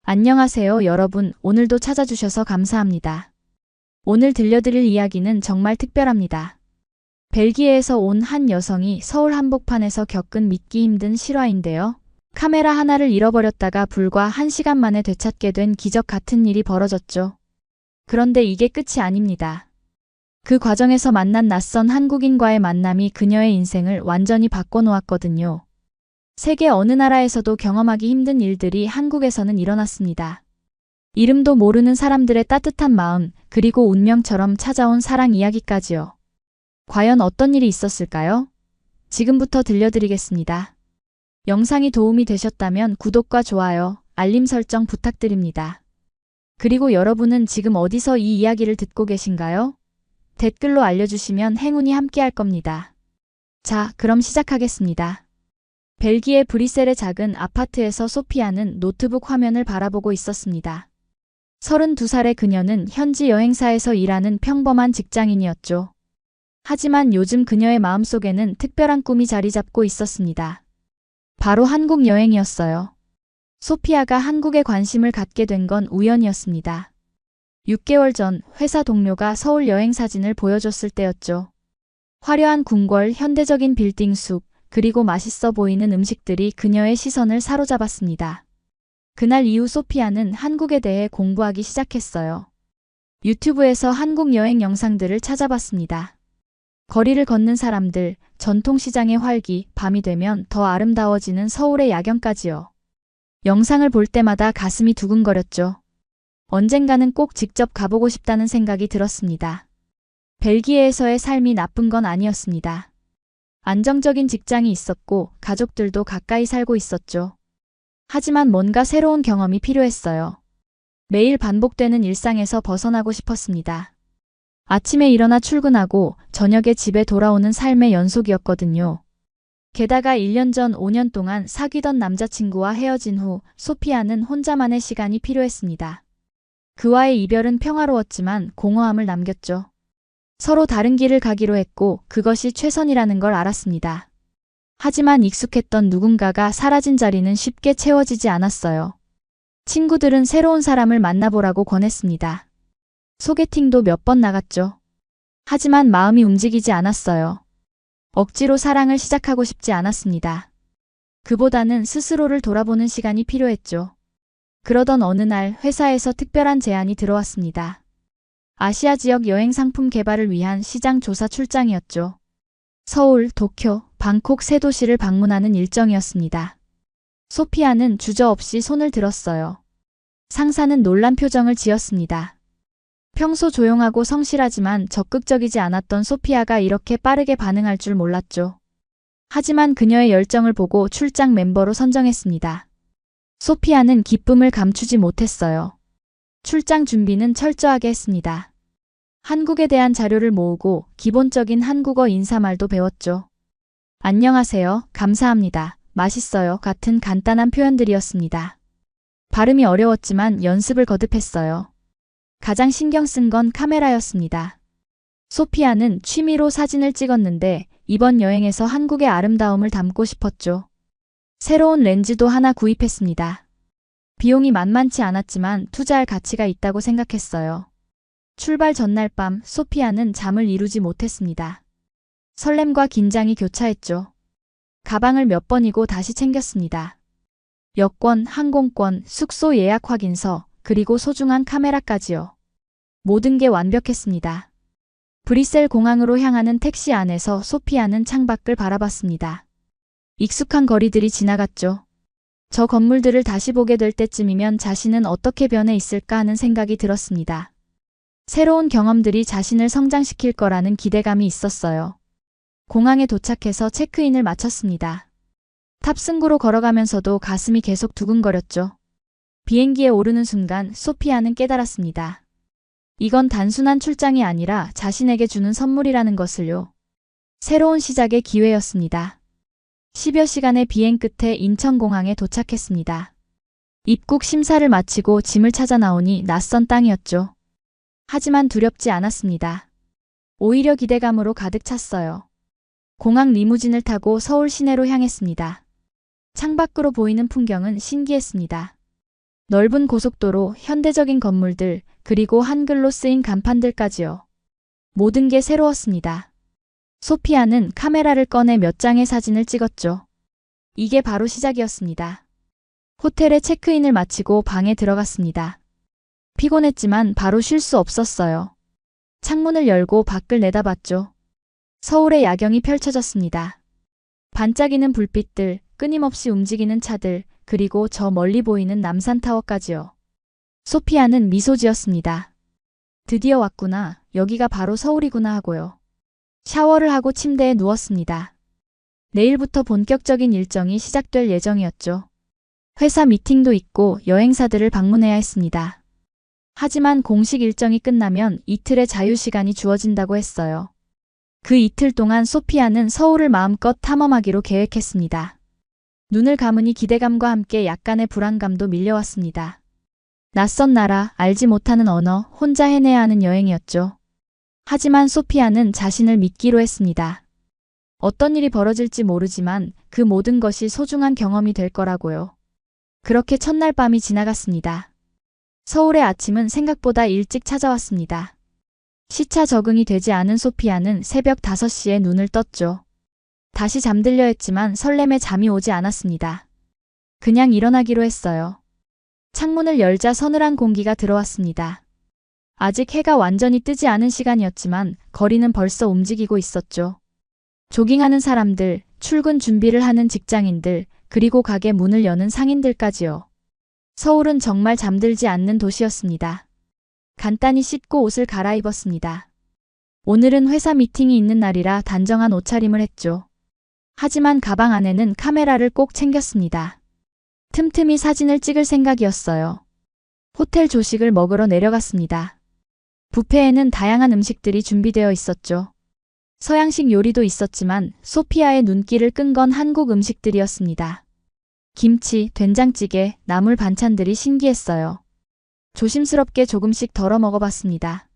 안녕하세요, 여러분. 오늘도 찾아주셔서 감사합니다. 오늘 들려드릴 이야기는 정말 특별합니다. 벨기에에서 온 한 여성이 서울 한복판에서 겪은 믿기 힘든 실화인데요. 카메라 하나를 잃어버렸다가 불과 1시간 만에 되찾게 된 기적 같은 일이 벌어졌죠. 그런데 이게 끝이 아닙니다. 그 과정에서 만난 낯선 한국인과의 만남이 그녀의 인생을 완전히 바꿔놓았거든요. 세계 어느 나라에서도 경험하기 힘든 일들이 한국에서는 일어났습니다. 이름도 모르는 사람들의 따뜻한 마음, 그리고 운명처럼 찾아온 사랑 이야기까지요. 과연 어떤 일이 있었을까요? 지금부터 들려드리겠습니다. 영상이 도움이 되셨다면 구독과 좋아요, 알림 설정 부탁드립니다. 그리고 여러분은 지금 어디서 이 이야기를 듣고 계신가요? 댓글로 알려주시면 행운이 함께할 겁니다. 자, 그럼 시작하겠습니다. 벨기에 브뤼셀의 작은 아파트에서 소피아는 노트북 화면을 바라보고 있었습니다. 32살의 그녀는 현지 여행사에서 일하는 평범한 직장인이었죠. 하지만 요즘 그녀의 마음속에는 특별한 꿈이 자리 잡고 있었습니다. 바로 한국 여행이었어요. 소피아가 한국에 관심을 갖게 된 건 우연이었습니다. 6개월 전 회사 동료가 서울 여행 사진을 보여줬을 때였죠. 화려한 궁궐, 현대적인 빌딩 숲, 그리고 맛있어 보이는 음식들이 그녀의 시선을 사로잡았습니다. 그날 이후 소피아는 한국에 대해 공부하기 시작했어요. 유튜브에서 한국 여행 영상들을 찾아봤습니다. 거리를 걷는 사람들, 전통시장의 활기, 밤이 되면 더 아름다워지는 서울의 야경까지요. 영상을 볼 때마다 가슴이 두근거렸죠. 언젠가는 꼭 직접 가보고 싶다는 생각이 들었습니다. 벨기에에서의 삶이 나쁜 건 아니었습니다. 안정적인 직장이 있었고 가족들도 가까이 살고 있었죠. 하지만 뭔가 새로운 경험이 필요했어요. 매일 반복되는 일상에서 벗어나고 싶었습니다. 아침에 일어나 출근하고 저녁에 집에 돌아오는 삶의 연속이었거든요. 게다가 1년 전 5년 동안 사귀던 남자친구와 헤어진 후 소피아는 혼자만의 시간이 필요했습니다. 그와의 이별은 평화로웠지만 공허함을 남겼죠. 서로 다른 길을 가기로 했고 그것이 최선이라는 걸 알았습니다. 하지만 익숙했던 누군가가 사라진 자리는 쉽게 채워지지 않았어요. 친구들은 새로운 사람을 만나보라고 권했습니다. 소개팅도 몇 번 나갔죠. 하지만 마음이 움직이지 않았어요. 억지로 사랑을 시작하고 싶지 않았습니다. 그보다는 스스로를 돌아보는 시간이 필요했죠. 그러던 어느 날 회사에서 특별한 제안이 들어왔습니다. 아시아 지역 여행 상품 개발을 위한 시장 조사 출장이었죠. 서울, 도쿄, 방콕 세 도시를 방문하는 일정이었습니다. 소피아는 주저없이 손을 들었어요. 상사는 놀란 표정을 지었습니다. 평소 조용하고 성실하지만 적극적이지 않았던 소피아가 이렇게 빠르게 반응할 줄 몰랐죠. 하지만 그녀의 열정을 보고 출장 멤버로 선정했습니다. 소피아는 기쁨을 감추지 못했어요. 출장 준비는 철저하게 했습니다. 한국에 대한 자료를 모으고 기본적인 한국어 인사말도 배웠죠. 안녕하세요, 감사합니다, 맛있어요 같은 간단한 표현들이었습니다. 발음이 어려웠지만 연습을 거듭했어요. 가장 신경 쓴 건 카메라였습니다. 소피아는 취미로 사진을 찍었는데 이번 여행에서 한국의 아름다움을 담고 싶었죠. 새로운 렌즈도 하나 구입했습니다. 비용이 만만치 않았지만 투자할 가치가 있다고 생각했어요. 출발 전날 밤 소피아는 잠을 이루지 못했습니다. 설렘과 긴장이 교차했죠. 가방을 몇 번이고 다시 챙겼습니다. 여권, 항공권, 숙소 예약 확인서, 그리고 소중한 카메라까지요. 모든 게 완벽했습니다. 브뤼셀 공항으로 향하는 택시 안에서 소피아는 창밖을 바라봤습니다. 익숙한 거리들이 지나갔죠. 저 건물들을 다시 보게 될 때쯤이면 자신은 어떻게 변해 있을까 하는 생각이 들었습니다. 새로운 경험들이 자신을 성장시킬 거라는 기대감이 있었어요. 공항에 도착해서 체크인을 마쳤습니다. 탑승구로 걸어가면서도 가슴이 계속 두근거렸죠. 비행기에 오르는 순간 소피아는 깨달았습니다. 이건 단순한 출장이 아니라 자신에게 주는 선물이라는 것을요. 새로운 시작의 기회였습니다. 10여 시간의 비행 끝에 인천공항에 도착했습니다. 입국 심사를 마치고 짐을 찾아 나오니 낯선 땅이었죠. 하지만 두렵지 않았습니다. 오히려 기대감으로 가득 찼어요. 공항 리무진을 타고 서울 시내로 향했습니다. 창밖으로 보이는 풍경은 신기했습니다. 넓은 고속도로, 현대적인 건물들, 그리고 한글로 쓰인 간판들까지요. 모든 게 새로웠습니다. 소피아는 카메라를 꺼내 몇 장의 사진을 찍었죠. 이게 바로 시작이었습니다. 호텔에 체크인을 마치고 방에 들어갔습니다. 피곤했지만 바로 쉴 수 없었어요. 창문을 열고 밖을 내다봤죠. 서울의 야경이 펼쳐졌습니다. 반짝이는 불빛들, 끊임없이 움직이는 차들, 그리고 저 멀리 보이는 남산타워까지요. 소피아는 미소 지었습니다. 드디어 왔구나. 여기가 바로 서울이구나 하고요. 샤워를 하고 침대에 누웠습니다. 내일부터 본격적인 일정이 시작될 예정이었죠. 회사 미팅도 있고 여행사들을 방문해야 했습니다. 하지만 공식 일정이 끝나면 이틀의 자유시간이 주어진다고 했어요. 그 이틀 동안 소피아는 서울을 마음껏 탐험하기로 계획했습니다. 눈을 감으니 기대감과 함께 약간의 불안감도 밀려왔습니다. 낯선 나라, 알지 못하는 언어, 혼자 해내야 하는 여행이었죠. 하지만 소피아는 자신을 믿기로 했습니다. 어떤 일이 벌어질지 모르지만 그 모든 것이 소중한 경험이 될 거라고요. 그렇게 첫날 밤이 지나갔습니다. 서울의 아침은 생각보다 일찍 찾아왔습니다. 시차 적응이 되지 않은 소피아는 새벽 5시에 눈을 떴죠. 다시 잠들려 했지만 설렘에 잠이 오지 않았습니다. 그냥 일어나기로 했어요. 창문을 열자 서늘한 공기가 들어왔습니다. 아직 해가 완전히 뜨지 않은 시간이었지만 거리는 벌써 움직이고 있었죠. 조깅하는 사람들, 출근 준비를 하는 직장인들, 그리고 가게 문을 여는 상인들까지요. 서울은 정말 잠들지 않는 도시였습니다. 간단히 씻고 옷을 갈아입었습니다. 오늘은 회사 미팅이 있는 날이라 단정한 옷차림을 했죠. 하지만 가방 안에는 카메라를 꼭 챙겼습니다. 틈틈이 사진을 찍을 생각이었어요. 호텔 조식을 먹으러 내려갔습니다. 뷔페에는 다양한 음식들이 준비되어 있었죠. 서양식 요리도 있었지만 소피아의 눈길을 끈 건 한국 음식들이었습니다. 김치, 된장찌개, 나물 반찬들이 신기했어요. 조심스럽게 조금씩 덜어 먹어봤습니다.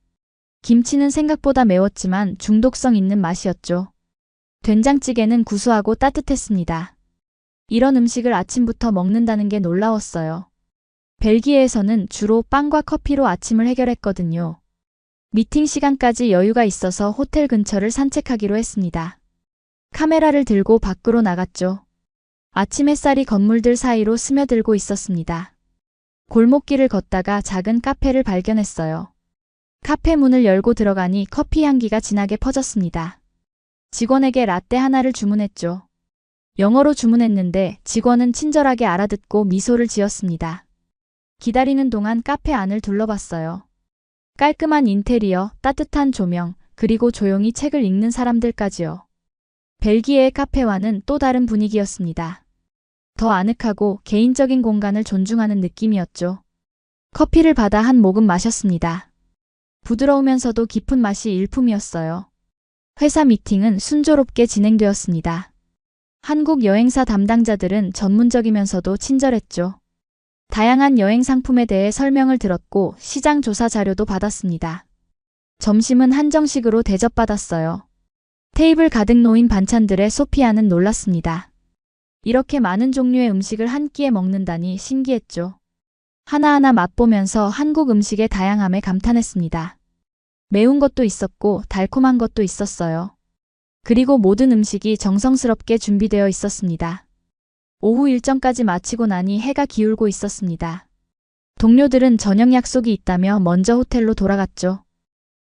김치는 생각보다 매웠지만 중독성 있는 맛이었죠. 된장찌개는 구수하고 따뜻했습니다. 이런 음식을 아침부터 먹는다는 게 놀라웠어요. 벨기에에서는 주로 빵과 커피로 아침을 해결했거든요. 미팅 시간까지 여유가 있어서 호텔 근처를 산책하기로 했습니다. 카메라를 들고 밖으로 나갔죠. 아침 햇살이 건물들 사이로 스며들고 있었습니다. 골목길을 걷다가 작은 카페를 발견했어요. 카페 문을 열고 들어가니 커피 향기가 진하게 퍼졌습니다. 직원에게 라떼 하나를 주문했죠. 영어로 주문했는데 직원은 친절하게 알아듣고 미소를 지었습니다. 기다리는 동안 카페 안을 둘러봤어요. 깔끔한 인테리어, 따뜻한 조명, 그리고 조용히 책을 읽는 사람들까지요. 벨기에의 카페와는 또 다른 분위기였습니다. 더 아늑하고 개인적인 공간을 존중하는 느낌이었죠. 커피를 받아 한 모금 마셨습니다. 부드러우면서도 깊은 맛이 일품이었어요. 회사 미팅은 순조롭게 진행되었습니다. 한국 여행사 담당자들은 전문적이면서도 친절했죠. 다양한 여행 상품에 대해 설명을 들었고 시장 조사 자료도 받았습니다. 점심은 한정식으로 대접받았어요. 테이블 가득 놓인 반찬들에 소피아는 놀랐습니다. 이렇게 많은 종류의 음식을 한 끼에 먹는다니 신기했죠. 하나하나 맛보면서 한국 음식의 다양함에 감탄했습니다. 매운 것도 있었고 달콤한 것도 있었어요. 그리고 모든 음식이 정성스럽게 준비되어 있었습니다. 오후 일정까지 마치고 나니 해가 기울고 있었습니다. 동료들은 저녁 약속이 있다며 먼저 호텔로 돌아갔죠.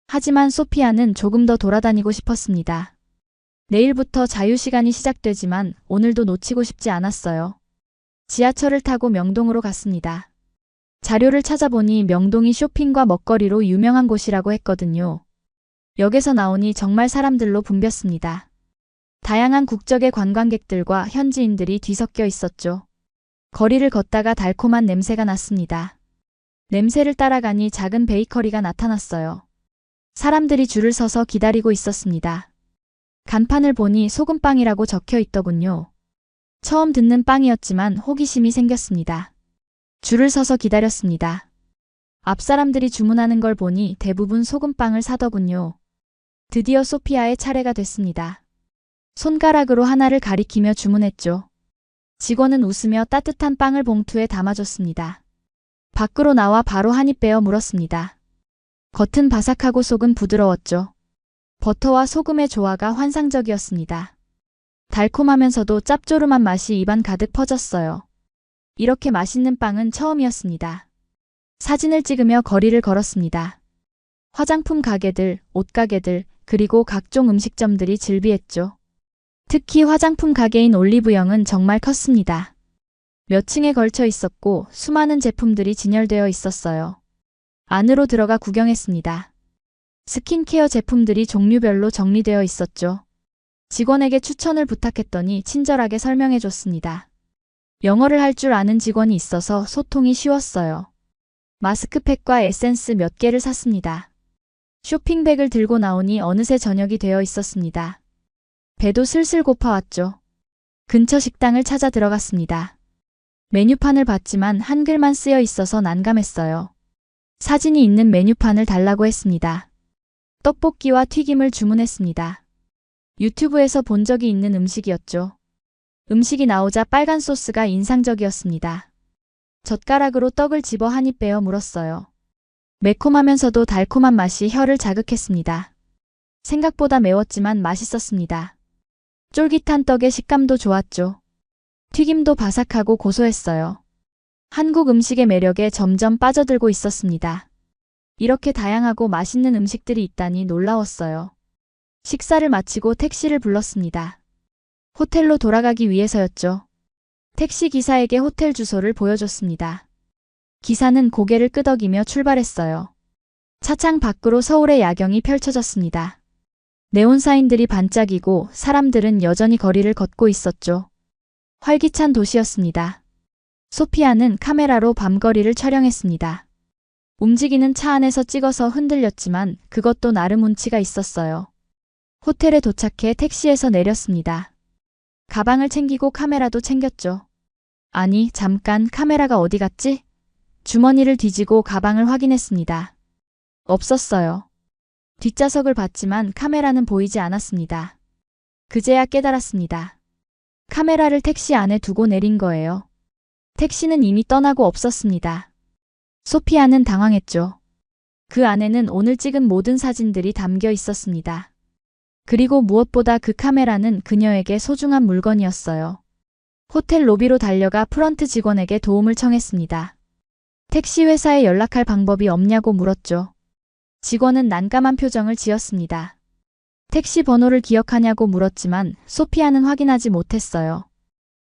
하지만 소피아는 조금 더 돌아다니고 싶었습니다. 내일부터 자유시간이 시작되지만 오늘도 놓치고 싶지 않았어요. 지하철을 타고 명동으로 갔습니다. 자료를 찾아보니 명동이 쇼핑과 먹거리로 유명한 곳이라고 했거든요. 역에서 나오니 정말 사람들로 붐볐습니다. 다양한 국적의 관광객들과 현지인들이 뒤섞여 있었죠. 거리를 걷다가 달콤한 냄새가 났습니다. 냄새를 따라가니 작은 베이커리가 나타났어요. 사람들이 줄을 서서 기다리고 있었습니다. 간판을 보니 소금빵이라고 적혀 있더군요. 처음 듣는 빵이었지만 호기심이 생겼습니다. 줄을 서서 기다렸습니다. 앞 사람들이 주문하는 걸 보니 대부분 소금빵을 사더군요. 드디어 소피아의 차례가 됐습니다. 손가락으로 하나를 가리키며 주문했죠. 직원은 웃으며 따뜻한 빵을 봉투에 담아줬습니다. 밖으로 나와 바로 한 입 베어 물었습니다. 겉은 바삭하고 속은 부드러웠죠. 버터와 소금의 조화가 환상적이었습니다. 달콤하면서도 짭조름한 맛이 입안 가득 퍼졌어요. 이렇게 맛있는 빵은 처음이었습니다. 사진을 찍으며 거리를 걸었습니다. 화장품 가게들, 옷가게들, 그리고 각종 음식점들이 즐비했죠. 특히 화장품 가게인 올리브영은 정말 컸습니다. 몇 층에 걸쳐 있었고 수많은 제품들이 진열되어 있었어요. 안으로 들어가 구경했습니다. 스킨케어 제품들이 종류별로 정리되어 있었죠. 직원에게 추천을 부탁했더니 친절하게 설명해 줬습니다. 영어를 할 줄 아는 직원이 있어서 소통이 쉬웠어요. 마스크팩과 에센스 몇 개를 샀습니다. 쇼핑백을 들고 나오니 어느새 저녁이 되어 있었습니다. 배도 슬슬 고파왔죠. 근처 식당을 찾아 들어갔습니다. 메뉴판을 봤지만 한글만 쓰여 있어서 난감했어요. 사진이 있는 메뉴판을 달라고 했습니다. 떡볶이와 튀김을 주문했습니다. 유튜브에서 본 적이 있는 음식이었죠. 음식이 나오자 빨간 소스가 인상적이었습니다. 젓가락으로 떡을 집어 한 입 베어 물었어요. 매콤하면서도 달콤한 맛이 혀를 자극했습니다. 생각보다 매웠지만 맛있었습니다. 쫄깃한 떡의 식감도 좋았죠. 튀김도 바삭하고 고소했어요. 한국 음식의 매력에 점점 빠져들고 있었습니다. 이렇게 다양하고 맛있는 음식들이 있다니 놀라웠어요. 식사를 마치고 택시를 불렀습니다. 호텔로 돌아가기 위해서였죠. 택시 기사에게 호텔 주소를 보여줬습니다. 기사는 고개를 끄덕이며 출발했어요. 차창 밖으로 서울의 야경이 펼쳐졌습니다. 네온사인들이 반짝이고 사람들은 여전히 거리를 걷고 있었죠. 활기찬 도시였습니다. 소피아는 카메라로 밤거리를 촬영했습니다. 움직이는 차 안에서 찍어서 흔들렸지만 그것도 나름 운치가 있었어요. 호텔에 도착해 택시에서 내렸습니다. 가방을 챙기고 카메라도 챙겼죠. 아니, 잠깐, 카메라가 어디 갔지? 주머니를 뒤지고 가방을 확인했습니다. 없었어요. 뒷좌석을 봤지만 카메라는 보이지 않았습니다. 그제야 깨달았습니다. 카메라를 택시 안에 두고 내린 거예요. 택시는 이미 떠나고 없었습니다. 소피아는 당황했죠. 그 안에는 오늘 찍은 모든 사진들이 담겨 있었습니다. 그리고 무엇보다 그 카메라는 그녀에게 소중한 물건이었어요. 호텔 로비로 달려가 프런트 직원에게 도움을 청했습니다. 택시 회사에 연락할 방법이 없냐고 물었죠. 직원은 난감한 표정을 지었습니다. 택시 번호를 기억하냐고 물었지만 소피아는 확인하지 못했어요.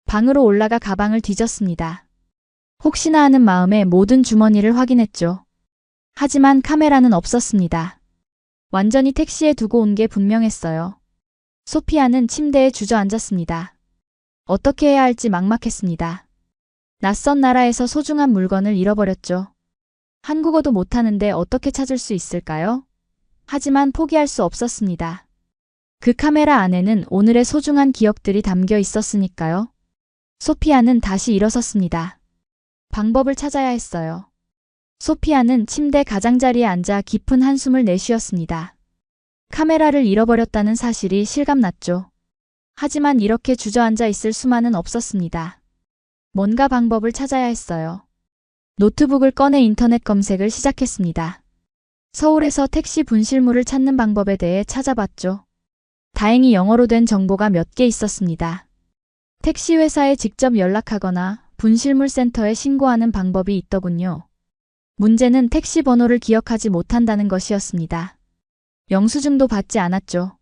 방으로 올라가 가방을 뒤졌습니다. 혹시나 하는 마음에 모든 주머니를 확인했죠. 하지만 카메라는 없었습니다. 완전히 택시에 두고 온 게 분명했어요. 소피아는 침대에 주저앉았습니다. 어떻게 해야 할지 막막했습니다. 낯선 나라에서 소중한 물건을 잃어버렸죠. 한국어도 못하는데 어떻게 찾을 수 있을까요? 하지만 포기할 수 없었습니다. 그 카메라 안에는 오늘의 소중한 기억들이 담겨 있었으니까요. 소피아는 다시 일어섰습니다. 방법을 찾아야 했어요. 소피아는 침대 가장자리에 앉아 깊은 한숨을 내쉬었습니다. 카메라를 잃어버렸다는 사실이 실감났죠. 하지만 이렇게 주저앉아 있을 수만은 없었습니다. 뭔가 방법을 찾아야 했어요. 노트북을 꺼내 인터넷 검색을 시작했습니다. 서울에서 택시 분실물을 찾는 방법에 대해 찾아봤죠. 다행히 영어로 된 정보가 몇 개 있었습니다. 택시 회사에 직접 연락하거나 분실물 센터에 신고하는 방법이 있더군요. 문제는 택시 번호를 기억하지 못한다는 것이었습니다. 영수증도 받지 않았죠.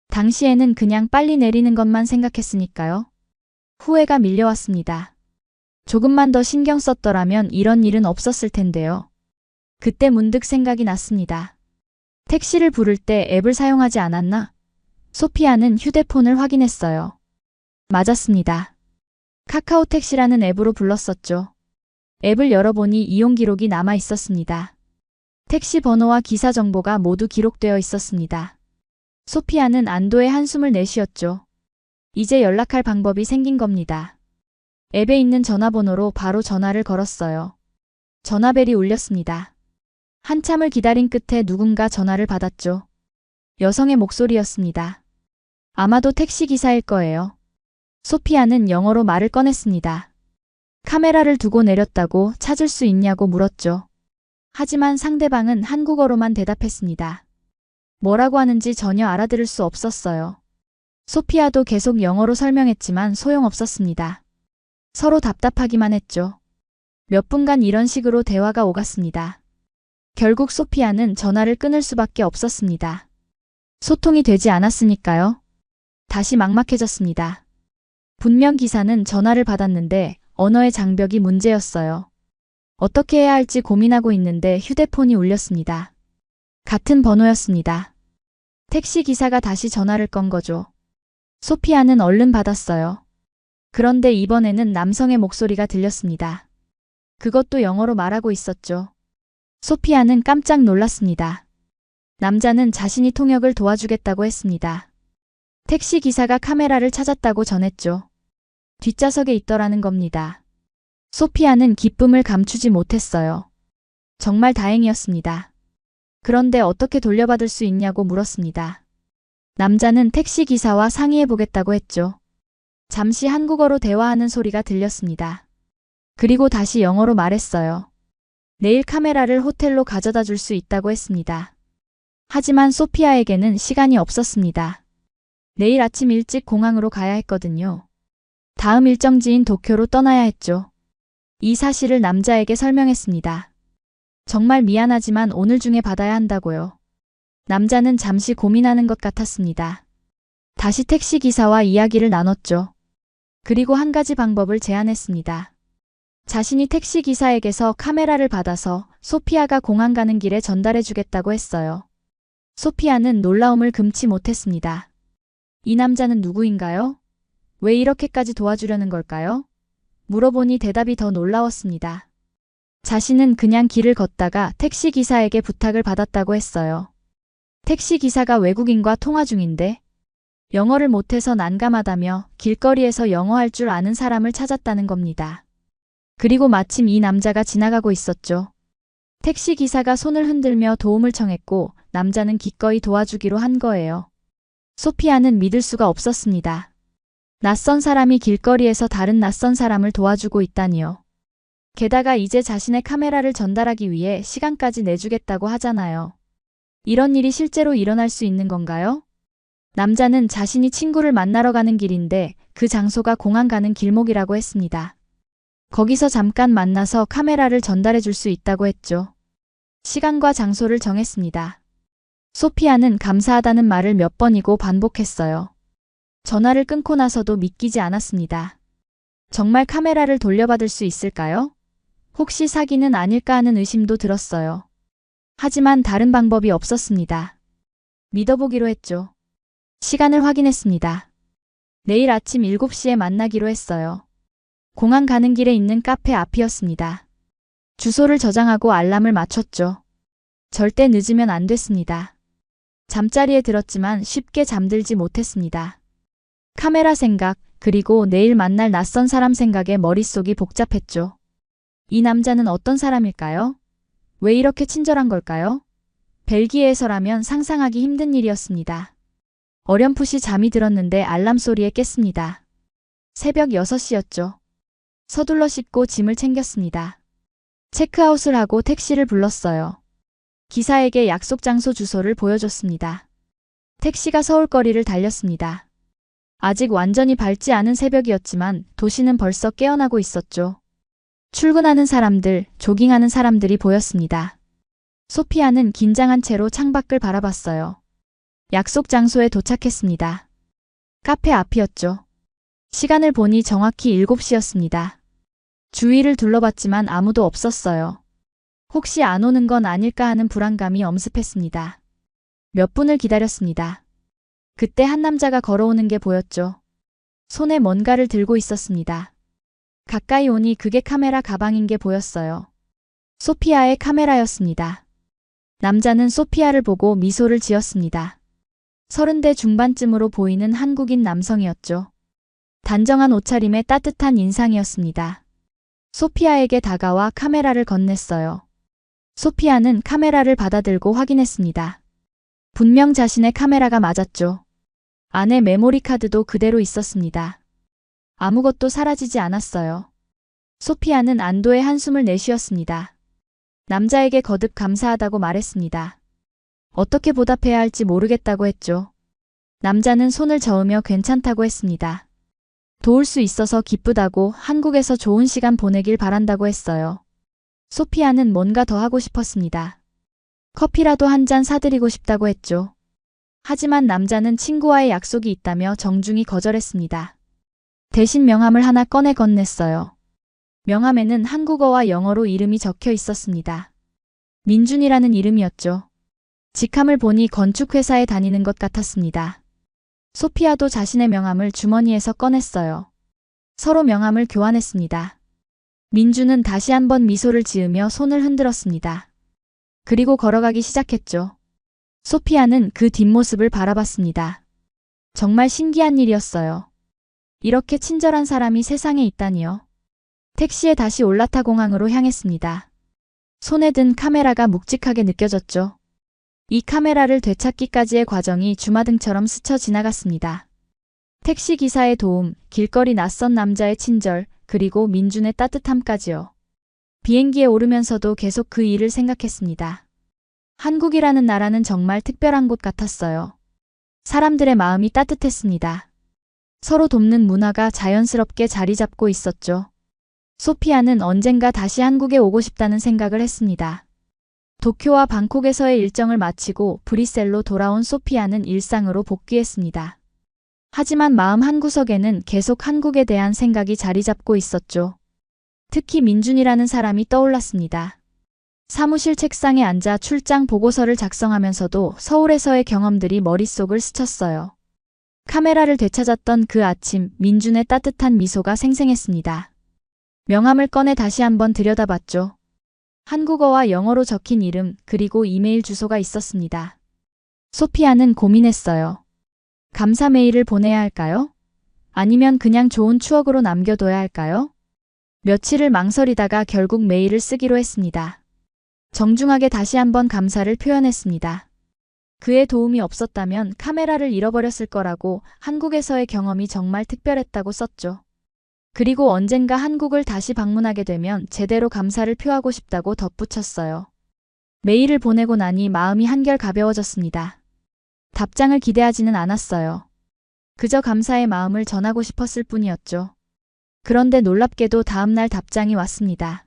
당시에는 그냥 빨리 내리는 것만 생각했으니까요. 후회가 밀려왔습니다. 조금만 더 신경 썼더라면 이런 일은 없었을 텐데요. 그때 문득 생각이 났습니다. 택시를 부를 때 앱을 사용하지 않았나? 소피아는 휴대폰을 확인했어요. 맞았습니다. 카카오 택시라는 앱으로 불렀었죠. 앱을 열어보니 이용 기록이 남아 있었습니다. 택시 번호와 기사 정보가 모두 기록되어 있었습니다. 소피아는 안도의 한숨을 내쉬었죠. 이제 연락할 방법이 생긴 겁니다. 앱에 있는 전화번호로 바로 전화를 걸었어요. 전화벨이 울렸습니다. 한참을 기다린 끝에 누군가 전화를 받았죠. 여성의 목소리였습니다. 아마도 택시기사일 거예요. 소피아는 영어로 말을 꺼냈습니다. 카메라를 두고 내렸다고 찾을 수 있냐고 물었죠. 하지만 상대방은 한국어로만 대답했습니다. 뭐라고 하는지 전혀 알아들을 수 없었어요. 소피아도 계속 영어로 설명했지만 소용없었습니다. 서로 답답하기만 했죠. 몇 분간 이런 식으로 대화가 오갔습니다. 결국 소피아는 전화를 끊을 수밖에 없었습니다. 소통이 되지 않았으니까요. 다시 막막해졌습니다. 분명 기사는 전화를 받았는데 언어의 장벽이 문제였어요. 어떻게 해야 할지 고민하고 있는데 휴대폰이 울렸습니다. 같은 번호였습니다. 택시 기사가 다시 전화를 건 거죠. 소피아는 얼른 받았어요. 그런데 이번에는 남성의 목소리가 들렸습니다. 그것도 영어로 말하고 있었죠. 소피아는 깜짝 놀랐습니다. 남자는 자신이 통역을 도와주겠다고 했습니다. 택시 기사가 카메라를 찾았다고 전했죠. 뒷좌석에 있더라는 겁니다. 소피아는 기쁨을 감추지 못했어요. 정말 다행이었습니다. 그런데 어떻게 돌려받을 수 있냐고 물었습니다. 남자는 택시 기사와 상의해 보겠다고 했죠. 잠시 한국어로 대화하는 소리가 들렸습니다. 그리고 다시 영어로 말했어요. 내일 카메라를 호텔로 가져다 줄 수 있다고 했습니다. 하지만 소피아에게는 시간이 없었습니다. 내일 아침 일찍 공항으로 가야 했거든요. 다음 일정지인 도쿄로 떠나야 했죠. 이 사실을 남자에게 설명했습니다. 정말 미안하지만 오늘 중에 받아야 한다고요. 남자는 잠시 고민하는 것 같았습니다. 다시 택시 기사와 이야기를 나눴죠. 그리고 한 가지 방법을 제안했습니다. 자신이 택시 기사에게서 카메라를 받아서 소피아가 공항 가는 길에 전달해 주겠다고 했어요. 소피아는 놀라움을 금치 못했습니다. 이 남자는 누구인가요? 왜 이렇게까지 도와주려는 걸까요? 물어보니 대답이 더 놀라웠습니다. 자신은 그냥 길을 걷다가 택시 기사에게 부탁을 받았다고 했어요. 택시 기사가 외국인과 통화 중인데 영어를 못해서 난감하다며 길거리에서 영어할 줄 아는 사람을 찾았다는 겁니다. 그리고 마침 이 남자가 지나가고 있었죠. 택시 기사가 손을 흔들며 도움을 청했고 남자는 기꺼이 도와주기로 한 거예요. 소피아는 믿을 수가 없었습니다. 낯선 사람이 길거리에서 다른 낯선 사람을 도와주고 있다니요. 게다가 이제 자신의 카메라를 전달하기 위해 시간까지 내주겠다고 하잖아요. 이런 일이 실제로 일어날 수 있는 건가요? 남자는 자신이 친구를 만나러 가는 길인데 그 장소가 공항 가는 길목이라고 했습니다. 거기서 잠깐 만나서 카메라를 전달해 줄 수 있다고 했죠. 시간과 장소를 정했습니다. 소피아는 감사하다는 말을 몇 번이고 반복했어요. 전화를 끊고 나서도 믿기지 않았습니다. 정말 카메라를 돌려받을 수 있을까요? 혹시 사기는 아닐까 하는 의심도 들었어요. 하지만 다른 방법이 없었습니다. 믿어보기로 했죠. 시간을 확인했습니다. 내일 아침 7시에 만나기로 했어요. 공항 가는 길에 있는 카페 앞이었습니다. 주소를 저장하고 알람을 맞췄죠. 절대 늦으면 안 됐습니다. 잠자리에 들었지만 쉽게 잠들지 못했습니다. 카메라 생각, 그리고 내일 만날 낯선 사람 생각에 머릿속이 복잡했죠. 이 남자는 어떤 사람일까요? 왜 이렇게 친절한 걸까요? 벨기에에서라면 상상하기 힘든 일이었습니다. 어렴풋이 잠이 들었는데 알람 소리에 깼습니다. 새벽 6시였죠. 서둘러 씻고 짐을 챙겼습니다. 체크아웃을 하고 택시를 불렀어요. 기사에게 약속 장소 주소를 보여줬습니다. 택시가 서울거리를 달렸습니다. 아직 완전히 밝지 않은 새벽이었지만 도시는 벌써 깨어나고 있었죠. 출근하는 사람들, 조깅하는 사람들이 보였습니다. 소피아는 긴장한 채로 창밖을 바라봤어요. 약속 장소에 도착했습니다. 카페 앞이었죠. 시간을 보니 정확히 7시였습니다. 주위를 둘러봤지만 아무도 없었어요. 혹시 안 오는 건 아닐까 하는 불안감이 엄습했습니다. 몇 분을 기다렸습니다. 그때 한 남자가 걸어오는 게 보였죠. 손에 뭔가를 들고 있었습니다. 가까이 오니 그게 카메라 가방인 게 보였어요. 소피아의 카메라였습니다. 남자는 소피아를 보고 미소를 지었습니다. 30대 중반쯤으로 보이는 한국인 남성이었죠. 단정한 옷차림에 따뜻한 인상이었습니다. 소피아에게 다가와 카메라를 건넸어요. 소피아는 카메라를 받아들고 확인했습니다. 분명 자신의 카메라가 맞았죠. 안에 메모리 카드도 그대로 있었습니다. 아무것도 사라지지 않았어요. 소피아는 안도의 한숨을 내쉬었습니다. 남자에게 거듭 감사하다고 말했습니다. 어떻게 보답해야 할지 모르겠다고 했죠. 남자는 손을 저으며 괜찮다고 했습니다. 도울 수 있어서 기쁘다고, 한국에서 좋은 시간 보내길 바란다고 했어요. 소피아는 뭔가 더 하고 싶었습니다. 커피라도 한 잔 사드리고 싶다고 했죠. 하지만 남자는 친구와의 약속이 있다며 정중히 거절했습니다. 대신 명함을 하나 꺼내 건넸어요. 명함에는 한국어와 영어로 이름이 적혀 있었습니다. 민준이라는 이름이었죠. 직함을 보니 건축회사에 다니는 것 같았습니다. 소피아도 자신의 명함을 주머니에서 꺼냈어요. 서로 명함을 교환했습니다. 민준은 다시 한번 미소를 지으며 손을 흔들었습니다. 그리고 걸어가기 시작했죠. 소피아는 그 뒷모습을 바라봤습니다. 정말 신기한 일이었어요. 이렇게 친절한 사람이 세상에 있다니요. 택시에 다시 올라타 공항으로 향했습니다. 손에 든 카메라가 묵직하게 느껴졌죠. 이 카메라를 되찾기까지의 과정이 주마등처럼 스쳐 지나갔습니다. 택시 기사의 도움, 길거리 낯선 남자의 친절, 그리고 민준의 따뜻함까지요. 비행기에 오르면서도 계속 그 일을 생각했습니다. 한국이라는 나라는 정말 특별한 곳 같았어요. 사람들의 마음이 따뜻했습니다. 서로 돕는 문화가 자연스럽게 자리 잡고 있었죠. 소피아는 언젠가 다시 한국에 오고 싶다는 생각을 했습니다. 도쿄와 방콕에서의 일정을 마치고 브뤼셀로 돌아온 소피아는 일상으로 복귀했습니다. 하지만 마음 한구석에는 계속 한국에 대한 생각이 자리 잡고 있었죠. 특히 민준이라는 사람이 떠올랐습니다. 사무실 책상에 앉아 출장 보고서를 작성하면서도 서울에서의 경험들이 머릿속을 스쳤어요. 카메라를 되찾았던 그 아침, 민준의 따뜻한 미소가 생생했습니다. 명함을 꺼내 다시 한번 들여다봤죠. 한국어와 영어로 적힌 이름, 그리고 이메일 주소가 있었습니다. 소피아는 고민했어요. 감사 메일을 보내야 할까요? 아니면 그냥 좋은 추억으로 남겨둬야 할까요? 며칠을 망설이다가 결국 메일을 쓰기로 했습니다. 정중하게 다시 한번 감사를 표현했습니다. 그의 도움이 없었다면 카메라를 잃어버렸을 거라고, 한국에서의 경험이 정말 특별했다고 썼죠. 그리고 언젠가 한국을 다시 방문하게 되면 제대로 감사를 표하고 싶다고 덧붙였어요. 메일을 보내고 나니 마음이 한결 가벼워졌습니다. 답장을 기대하지는 않았어요. 그저 감사의 마음을 전하고 싶었을 뿐이었죠. 그런데 놀랍게도 다음날 답장이 왔습니다.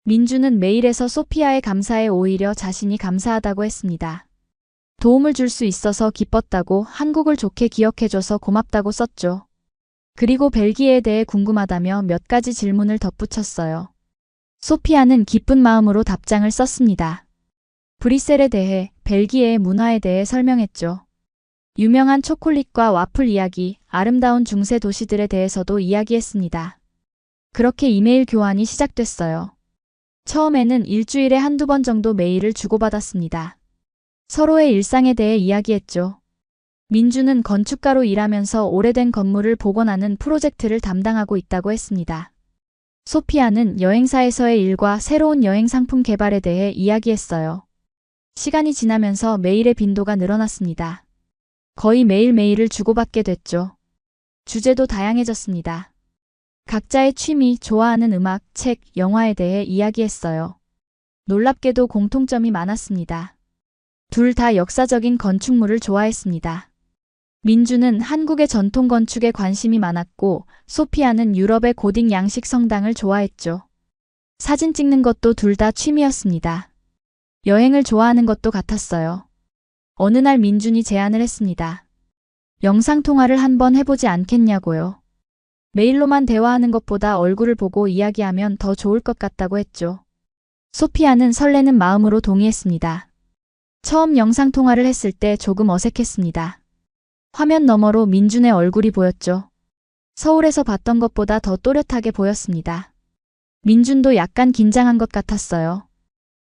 민준은 메일에서 소피아의 감사에 오히려 자신이 감사하다고 했습니다. 도움을 줄 수 있어서 기뻤다고, 한국을 좋게 기억해줘서 고맙다고 썼죠. 그리고 벨기에에 대해 궁금하다며 몇 가지 질문을 덧붙였어요. 소피아는 기쁜 마음으로 답장을 썼습니다. 브뤼셀에 대해, 벨기에의 문화에 대해 설명했죠. 유명한 초콜릿과 와플 이야기, 아름다운 중세 도시들에 대해서도 이야기했습니다. 그렇게 이메일 교환이 시작됐어요. 처음에는 일주일에 한두 번 정도 메일을 주고받았습니다. 서로의 일상에 대해 이야기했죠. 민준은 건축가로 일하면서 오래된 건물을 복원하는 프로젝트를 담당하고 있다고 했습니다. 소피아는 여행사에서의 일과 새로운 여행 상품 개발에 대해 이야기했어요. 시간이 지나면서 메일의 빈도가 늘어났습니다. 거의 매일 메일을 주고받게 됐죠. 주제도 다양해졌습니다. 각자의 취미, 좋아하는 음악, 책, 영화에 대해 이야기했어요. 놀랍게도 공통점이 많았습니다. 둘 다 역사적인 건축물을 좋아했습니다. 민준은 한국의 전통 건축에 관심이 많았고, 소피아는 유럽의 고딕 양식 성당을 좋아했죠. 사진 찍는 것도 둘 다 취미였습니다. 여행을 좋아하는 것도 같았어요. 어느 날 민준이 제안을 했습니다. 영상통화를 한번 해보지 않겠냐고요. 메일로만 대화하는 것보다 얼굴을 보고 이야기하면 더 좋을 것 같다고 했죠. 소피아는 설레는 마음으로 동의했습니다. 처음 영상통화를 했을 때 조금 어색했습니다. 화면 너머로 민준의 얼굴이 보였죠. 서울에서 봤던 것보다 더 또렷하게 보였습니다. 민준도 약간 긴장한 것 같았어요.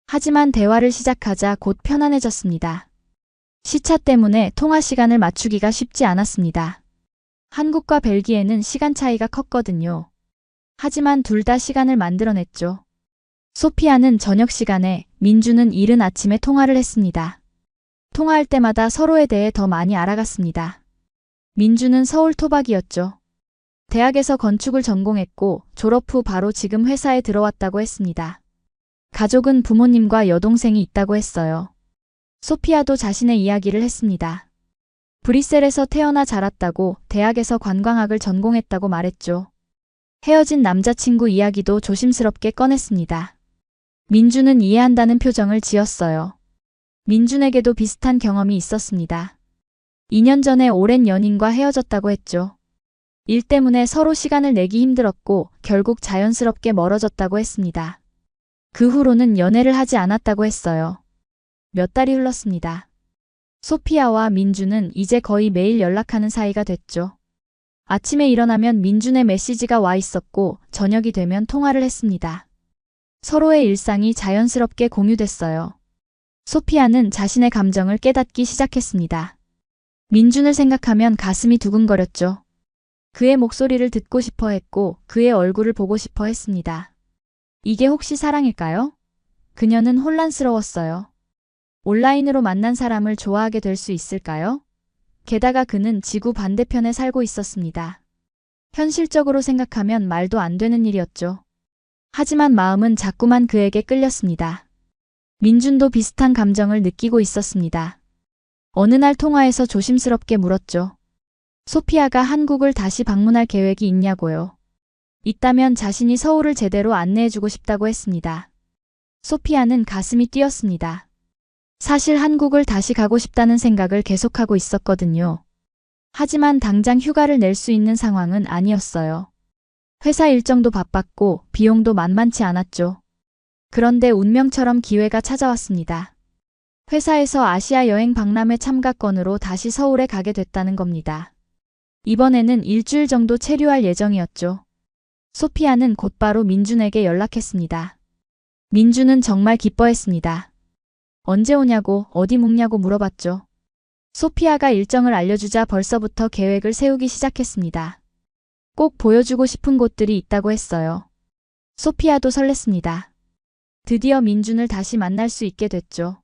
하지만 대화를 시작하자 곧 편안해졌습니다. 시차 때문에 통화 시간을 맞추기가 쉽지 않았습니다. 한국과 벨기에는 시간 차이가 컸거든요. 하지만 둘 다 시간을 만들어냈죠. 소피아는 저녁 시간에, 민준은 이른 아침에 통화를 했습니다. 통화할 때마다 서로에 대해 더 많이 알아갔습니다. 민준은 서울 토박이었죠. 대학에서 건축을 전공했고 졸업 후 바로 지금 회사에 들어왔다고 했습니다. 가족은 부모님과 여동생이 있다고 했어요. 소피아도 자신의 이야기를 했습니다. 브뤼셀에서 태어나 자랐다고 대학에서 관광학을 전공했다고 말했죠. 헤어진 남자친구 이야기도 조심스럽게 꺼냈습니다. 민주는 이해한다는 표정을 지었어요. 민준에게도 비슷한 경험이 있었습니다. 2년 전에 오랜 연인과 헤어졌다고 했죠. 일 때문에 서로 시간을 내기 힘들었고 결국 자연스럽게 멀어졌다고 했습니다. 그 후로는 연애를 하지 않았다고 했어요. 몇 달이 흘렀습니다. 소피아와 민준은 이제 거의 매일 연락하는 사이가 됐죠. 아침에 일어나면 민준의 메시지가 와 있었고 저녁이 되면 통화를 했습니다. 서로의 일상이 자연스럽게 공유됐어요. 소피아는 자신의 감정을 깨닫기 시작했습니다. 민준을 생각하면 가슴이 두근거렸죠. 그의 목소리를 듣고 싶어 했고 그의 얼굴을 보고 싶어 했습니다. 이게 혹시 사랑일까요? 그녀는 혼란스러웠어요. 온라인으로 만난 사람을 좋아하게 될 수 있을까요? 게다가 그는 지구 반대편에 살고 있었습니다. 현실적으로 생각하면 말도 안 되는 일이었죠. 하지만 마음은 자꾸만 그에게 끌렸습니다. 민준도 비슷한 감정을 느끼고 있었습니다. 어느 날 통화에서 조심스럽게 물었죠. 소피아가 한국을 다시 방문할 계획이 있냐고요. 있다면 자신이 서울을 제대로 안내해주고 싶다고 했습니다. 소피아는 가슴이 뛰었습니다. 사실 한국을 다시 가고 싶다는 생각을 계속하고 있었거든요. 하지만 당장 휴가를 낼 수 있는 상황은 아니었어요. 회사 일정도 바빴고 비용도 만만치 않았죠. 그런데 운명처럼 기회가 찾아왔습니다. 회사에서 아시아 여행 박람회 참가권으로 다시 서울에 가게 됐다는 겁니다. 이번에는 일주일 정도 체류할 예정이었죠. 소피아는 곧바로 민준에게 연락했습니다. 민준은 정말 기뻐했습니다. 언제 오냐고 어디 묵냐고 물어봤죠. 소피아가 일정을 알려주자 벌써부터 계획을 세우기 시작했습니다. 꼭 보여주고 싶은 곳들이 있다고 했어요. 소피아도 설렜습니다. 드디어 민준을 다시 만날 수 있게 됐죠.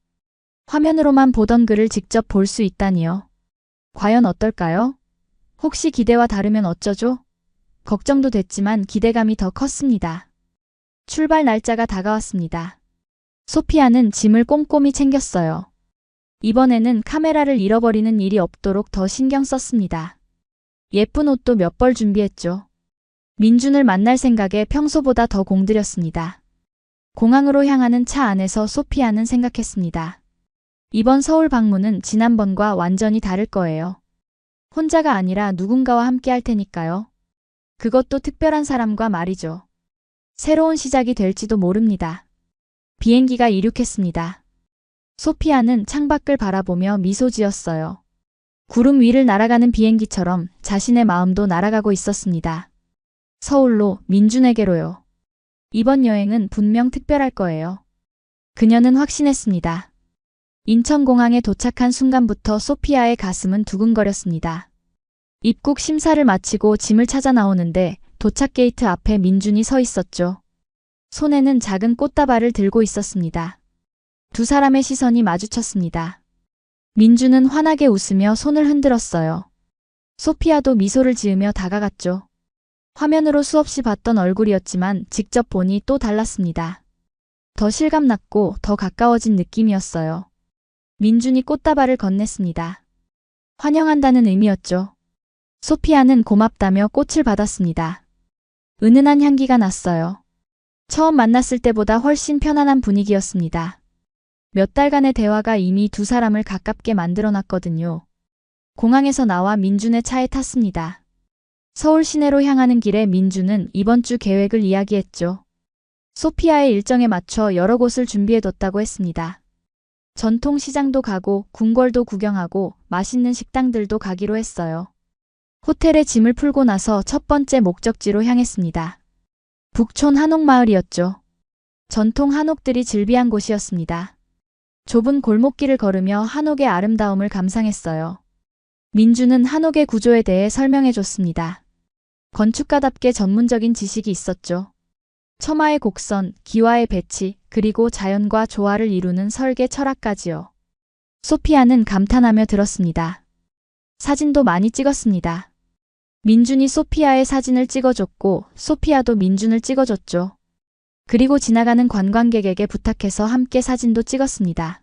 화면으로만 보던 그를 직접 볼 수 있다니요. 과연 어떨까요? 혹시 기대와 다르면 어쩌죠? 걱정도 됐지만 기대감이 더 컸습니다. 출발 날짜가 다가왔습니다. 소피아는 짐을 꼼꼼히 챙겼어요. 이번에는 카메라를 잃어버리는 일이 없도록 더 신경 썼습니다. 예쁜 옷도 몇 벌 준비했죠. 민준을 만날 생각에 평소보다 더 공들였습니다. 공항으로 향하는 차 안에서 소피아는 생각했습니다. 이번 서울 방문은 지난번과 완전히 다를 거예요. 혼자가 아니라 누군가와 함께 할 테니까요. 그것도 특별한 사람과 말이죠. 새로운 시작이 될지도 모릅니다. 비행기가 이륙했습니다. 소피아는 창밖을 바라보며 미소 지었어요. 구름 위를 날아가는 비행기처럼 자신의 마음도 날아가고 있었습니다. 서울로, 민준에게로요. 이번 여행은 분명 특별할 거예요. 그녀는 확신했습니다. 인천공항에 도착한 순간부터 소피아의 가슴은 두근거렸습니다. 입국 심사를 마치고 짐을 찾아 나오는데 도착 게이트 앞에 민준이 서 있었죠. 손에는 작은 꽃다발을 들고 있었습니다. 두 사람의 시선이 마주쳤습니다. 민준은 환하게 웃으며 손을 흔들었어요. 소피아도 미소를 지으며 다가갔죠. 화면으로 수없이 봤던 얼굴이었지만 직접 보니 또 달랐습니다. 더 실감났고 더 가까워진 느낌이었어요. 민준이 꽃다발을 건넸습니다. 환영한다는 의미였죠. 소피아는 고맙다며 꽃을 받았습니다. 은은한 향기가 났어요. 처음 만났을 때보다 훨씬 편안한 분위기였습니다. 몇 달간의 대화가 이미 두 사람을 가깝게 만들어놨거든요. 공항에서 나와 민준의 차에 탔습니다. 서울 시내로 향하는 길에 민준은 이번 주 계획을 이야기했죠. 소피아의 일정에 맞춰 여러 곳을 준비해뒀다고 했습니다. 전통시장도 가고 궁궐도 구경하고 맛있는 식당들도 가기로 했어요. 호텔에 짐을 풀고 나서 첫 번째 목적지로 향했습니다. 북촌 한옥마을이었죠. 전통 한옥들이 즐비한 곳이었습니다. 좁은 골목길을 걸으며 한옥의 아름다움을 감상했어요. 민준은 한옥의 구조에 대해 설명해줬습니다. 건축가답게 전문적인 지식이 있었죠. 처마의 곡선, 기와의 배치, 그리고 자연과 조화를 이루는 설계 철학까지요. 소피아는 감탄하며 들었습니다. 사진도 많이 찍었습니다. 민준이 소피아의 사진을 찍어줬고 소피아도 민준을 찍어줬죠. 그리고 지나가는 관광객에게 부탁해서 함께 사진도 찍었습니다.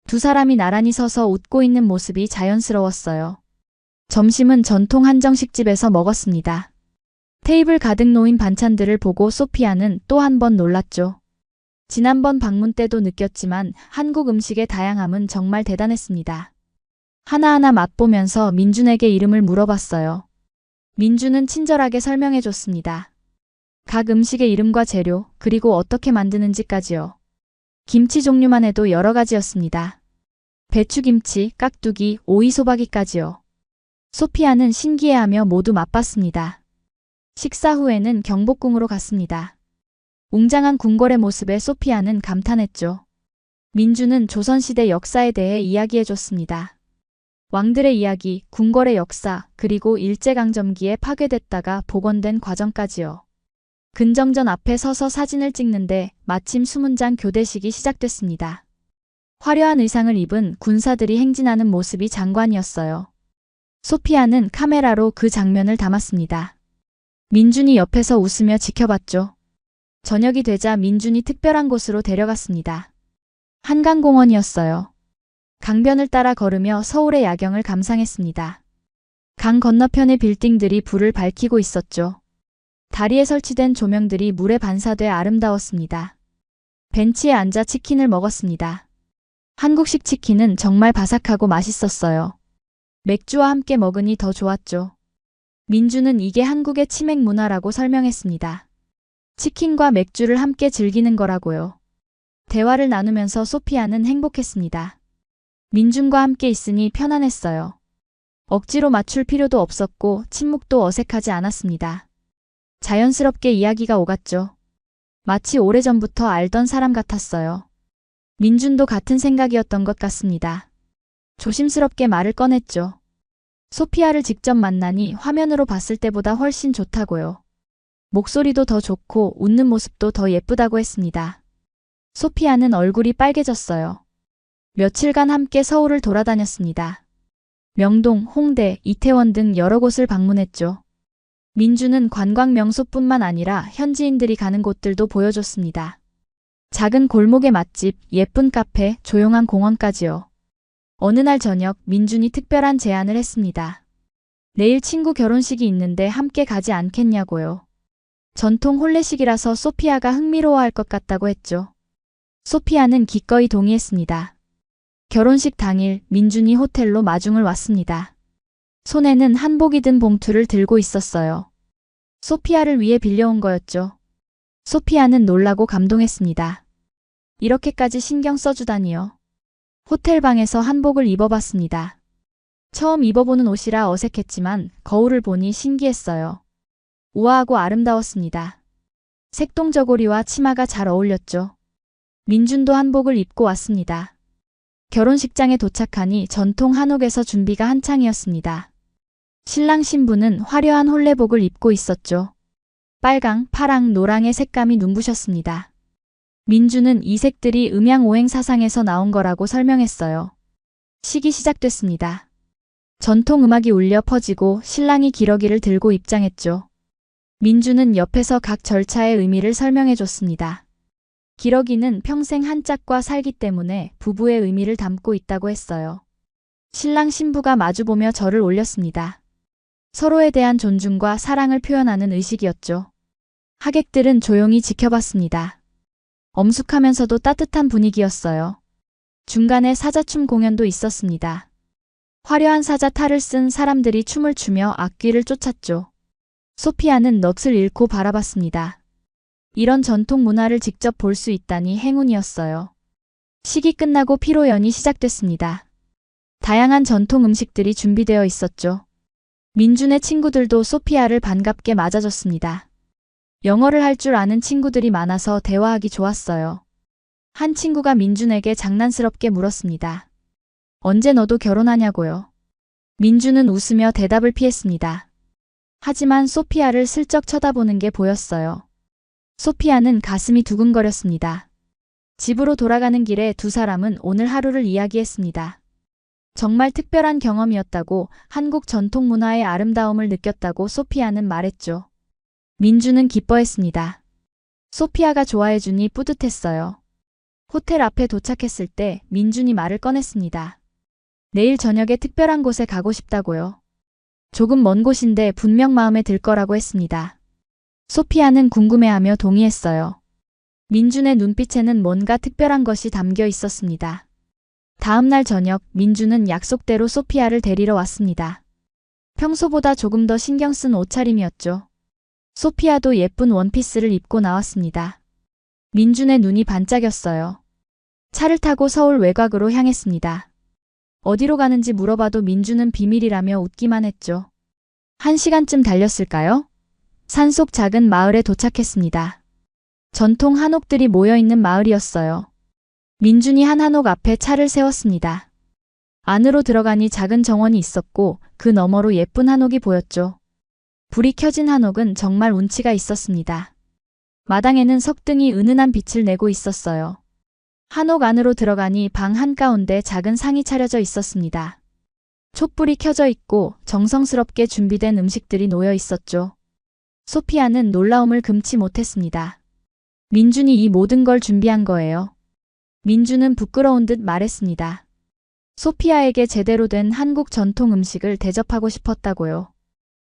두 사람이 나란히 서서 웃고 있는 모습이 자연스러웠어요. 점심은 전통 한정식집에서 먹었습니다. 테이블 가득 놓인 반찬들을 보고 소피아는 또 한 번 놀랐죠. 지난번 방문 때도 느꼈지만 한국 음식의 다양함은 정말 대단했습니다. 하나하나 맛보면서 민준에게 이름을 물어봤어요. 민준은 친절하게 설명해줬습니다. 각 음식의 이름과 재료, 그리고 어떻게 만드는지까지요. 김치 종류만 해도 여러 가지였습니다. 배추김치, 깍두기, 오이 소박이까지요. 소피아는 신기해하며 모두 맛봤습니다. 식사 후에는 경복궁으로 갔습니다. 웅장한 궁궐의 모습에 소피아는 감탄했죠. 민준은 조선시대 역사에 대해 이야기해줬습니다. 왕들의 이야기, 궁궐의 역사, 그리고 일제강점기에 파괴됐다가 복원된 과정까지요. 근정전 앞에 서서 사진을 찍는데 마침 수문장 교대식이 시작됐습니다. 화려한 의상을 입은 군사들이 행진하는 모습이 장관이었어요. 소피아는 카메라로 그 장면을 담았습니다. 민준이 옆에서 웃으며 지켜봤죠. 저녁이 되자 민준이 특별한 곳으로 데려갔습니다. 한강공원이었어요. 강변을 따라 걸으며 서울의 야경을 감상했습니다. 강 건너편의 빌딩들이 불을 밝히고 있었죠. 다리에 설치된 조명들이 물에 반사돼 아름다웠습니다. 벤치에 앉아 치킨을 먹었습니다. 한국식 치킨은 정말 바삭하고 맛있었어요. 맥주와 함께 먹으니 더 좋았죠. 민준은 이게 한국의 치맥 문화라고 설명했습니다. 치킨과 맥주를 함께 즐기는 거라고요. 대화를 나누면서 소피아는 행복했습니다. 민준과 함께 있으니 편안했어요. 억지로 맞출 필요도 없었고 침묵도 어색하지 않았습니다. 자연스럽게 이야기가 오갔죠. 마치 오래전부터 알던 사람 같았어요. 민준도 같은 생각이었던 것 같습니다. 조심스럽게 말을 꺼냈죠. 소피아를 직접 만나니 화면으로 봤을 때보다 훨씬 좋다고요. 목소리도 더 좋고 웃는 모습도 더 예쁘다고 했습니다. 소피아는 얼굴이 빨개졌어요. 며칠간 함께 서울을 돌아다녔습니다. 명동, 홍대, 이태원 등 여러 곳을 방문했죠. 민준은 관광 명소뿐만 아니라 현지인들이 가는 곳들도 보여줬습니다. 작은 골목의 맛집, 예쁜 카페, 조용한 공원까지요. 어느 날 저녁 민준이 특별한 제안을 했습니다. 내일 친구 결혼식이 있는데 함께 가지 않겠냐고요. 전통 혼례식이라서 소피아가 흥미로워할 것 같다고 했죠. 소피아는 기꺼이 동의했습니다. 결혼식 당일 민준이 호텔로 마중을 왔습니다. 손에는 한복이 든 봉투를 들고 있었어요. 소피아를 위해 빌려온 거였죠. 소피아는 놀라고 감동했습니다. 이렇게까지 신경 써주다니요. 호텔 방에서 한복을 입어봤습니다. 처음 입어보는 옷이라 어색했지만 거울을 보니 신기했어요. 우아하고 아름다웠습니다. 색동저고리와 치마가 잘 어울렸죠. 민준도 한복을 입고 왔습니다. 결혼식장에 도착하니 전통 한옥에서 준비가 한창이었습니다. 신랑 신부는 화려한 혼례복을 입고 있었죠. 빨강, 파랑, 노랑의 색감이 눈부셨습니다. 민준은 이 색들이 음양오행 사상에서 나온 거라고 설명했어요. 식이 시작됐습니다. 전통 음악이 울려 퍼지고 신랑이 기러기를 들고 입장했죠. 민준은 옆에서 각 절차의 의미를 설명해줬습니다. 기러기는 평생 한 짝과 살기 때문에 부부의 의미를 담고 있다고 했어요. 신랑 신부가 마주보며 절을 올렸습니다. 서로에 대한 존중과 사랑을 표현하는 의식이었죠. 하객들은 조용히 지켜봤습니다. 엄숙하면서도 따뜻한 분위기였어요. 중간에 사자춤 공연도 있었습니다. 화려한 사자 탈을 쓴 사람들이 춤을 추며 악귀를 쫓았죠. 소피아는 넋을 잃고 바라봤습니다. 이런 전통 문화를 직접 볼 수 있다니 행운이었어요. 식이 끝나고 피로연이 시작됐습니다. 다양한 전통 음식들이 준비되어 있었죠. 민준의 친구들도 소피아를 반갑게 맞아줬습니다. 영어를 할 줄 아는 친구들이 많아서 대화하기 좋았어요. 한 친구가 민준에게 장난스럽게 물었습니다. 언제 너도 결혼하냐고요. 민준은 웃으며 대답을 피했습니다. 하지만 소피아를 슬쩍 쳐다보는 게 보였어요. 소피아는 가슴이 두근거렸습니다. 집으로 돌아가는 길에 두 사람은 오늘 하루를 이야기했습니다. 정말 특별한 경험이었다고, 한국 전통 문화의 아름다움을 느꼈다고 소피아는 말했죠. 민주는 기뻐했습니다. 소피아가 좋아해주니 뿌듯했어요. 호텔 앞에 도착했을 때 민준이 말을 꺼냈습니다. 내일 저녁에 특별한 곳에 가고 싶다고요. 조금 먼 곳인데 분명 마음에 들 거라고 했습니다. 소피아는 궁금해하며 동의했어요. 민준의 눈빛에는 뭔가 특별한 것이 담겨 있었습니다. 다음 날 저녁 민준은 약속대로 소피아를 데리러 왔습니다. 평소보다 조금 더 신경 쓴 옷차림이었죠. 소피아도 예쁜 원피스를 입고 나왔습니다. 민준의 눈이 반짝였어요. 차를 타고 서울 외곽으로 향했습니다. 어디로 가는지 물어봐도 민준은 비밀이라며 웃기만 했죠. 1시간쯤 달렸을까요? 산속 작은 마을에 도착했습니다. 전통 한옥들이 모여있는 마을이었어요. 민준이 한 한옥 앞에 차를 세웠습니다. 안으로 들어가니 작은 정원이 있었고 그 너머로 예쁜 한옥이 보였죠. 불이 켜진 한옥은 정말 운치가 있었습니다. 마당에는 석등이 은은한 빛을 내고 있었어요. 한옥 안으로 들어가니 방 한가운데 작은 상이 차려져 있었습니다. 촛불이 켜져 있고 정성스럽게 준비된 음식들이 놓여 있었죠. 소피아는 놀라움을 금치 못했습니다. 민준이 이 모든 걸 준비한 거예요. 민준은 부끄러운 듯 말했습니다. 소피아에게 제대로 된 한국 전통 음식을 대접하고 싶었다고요.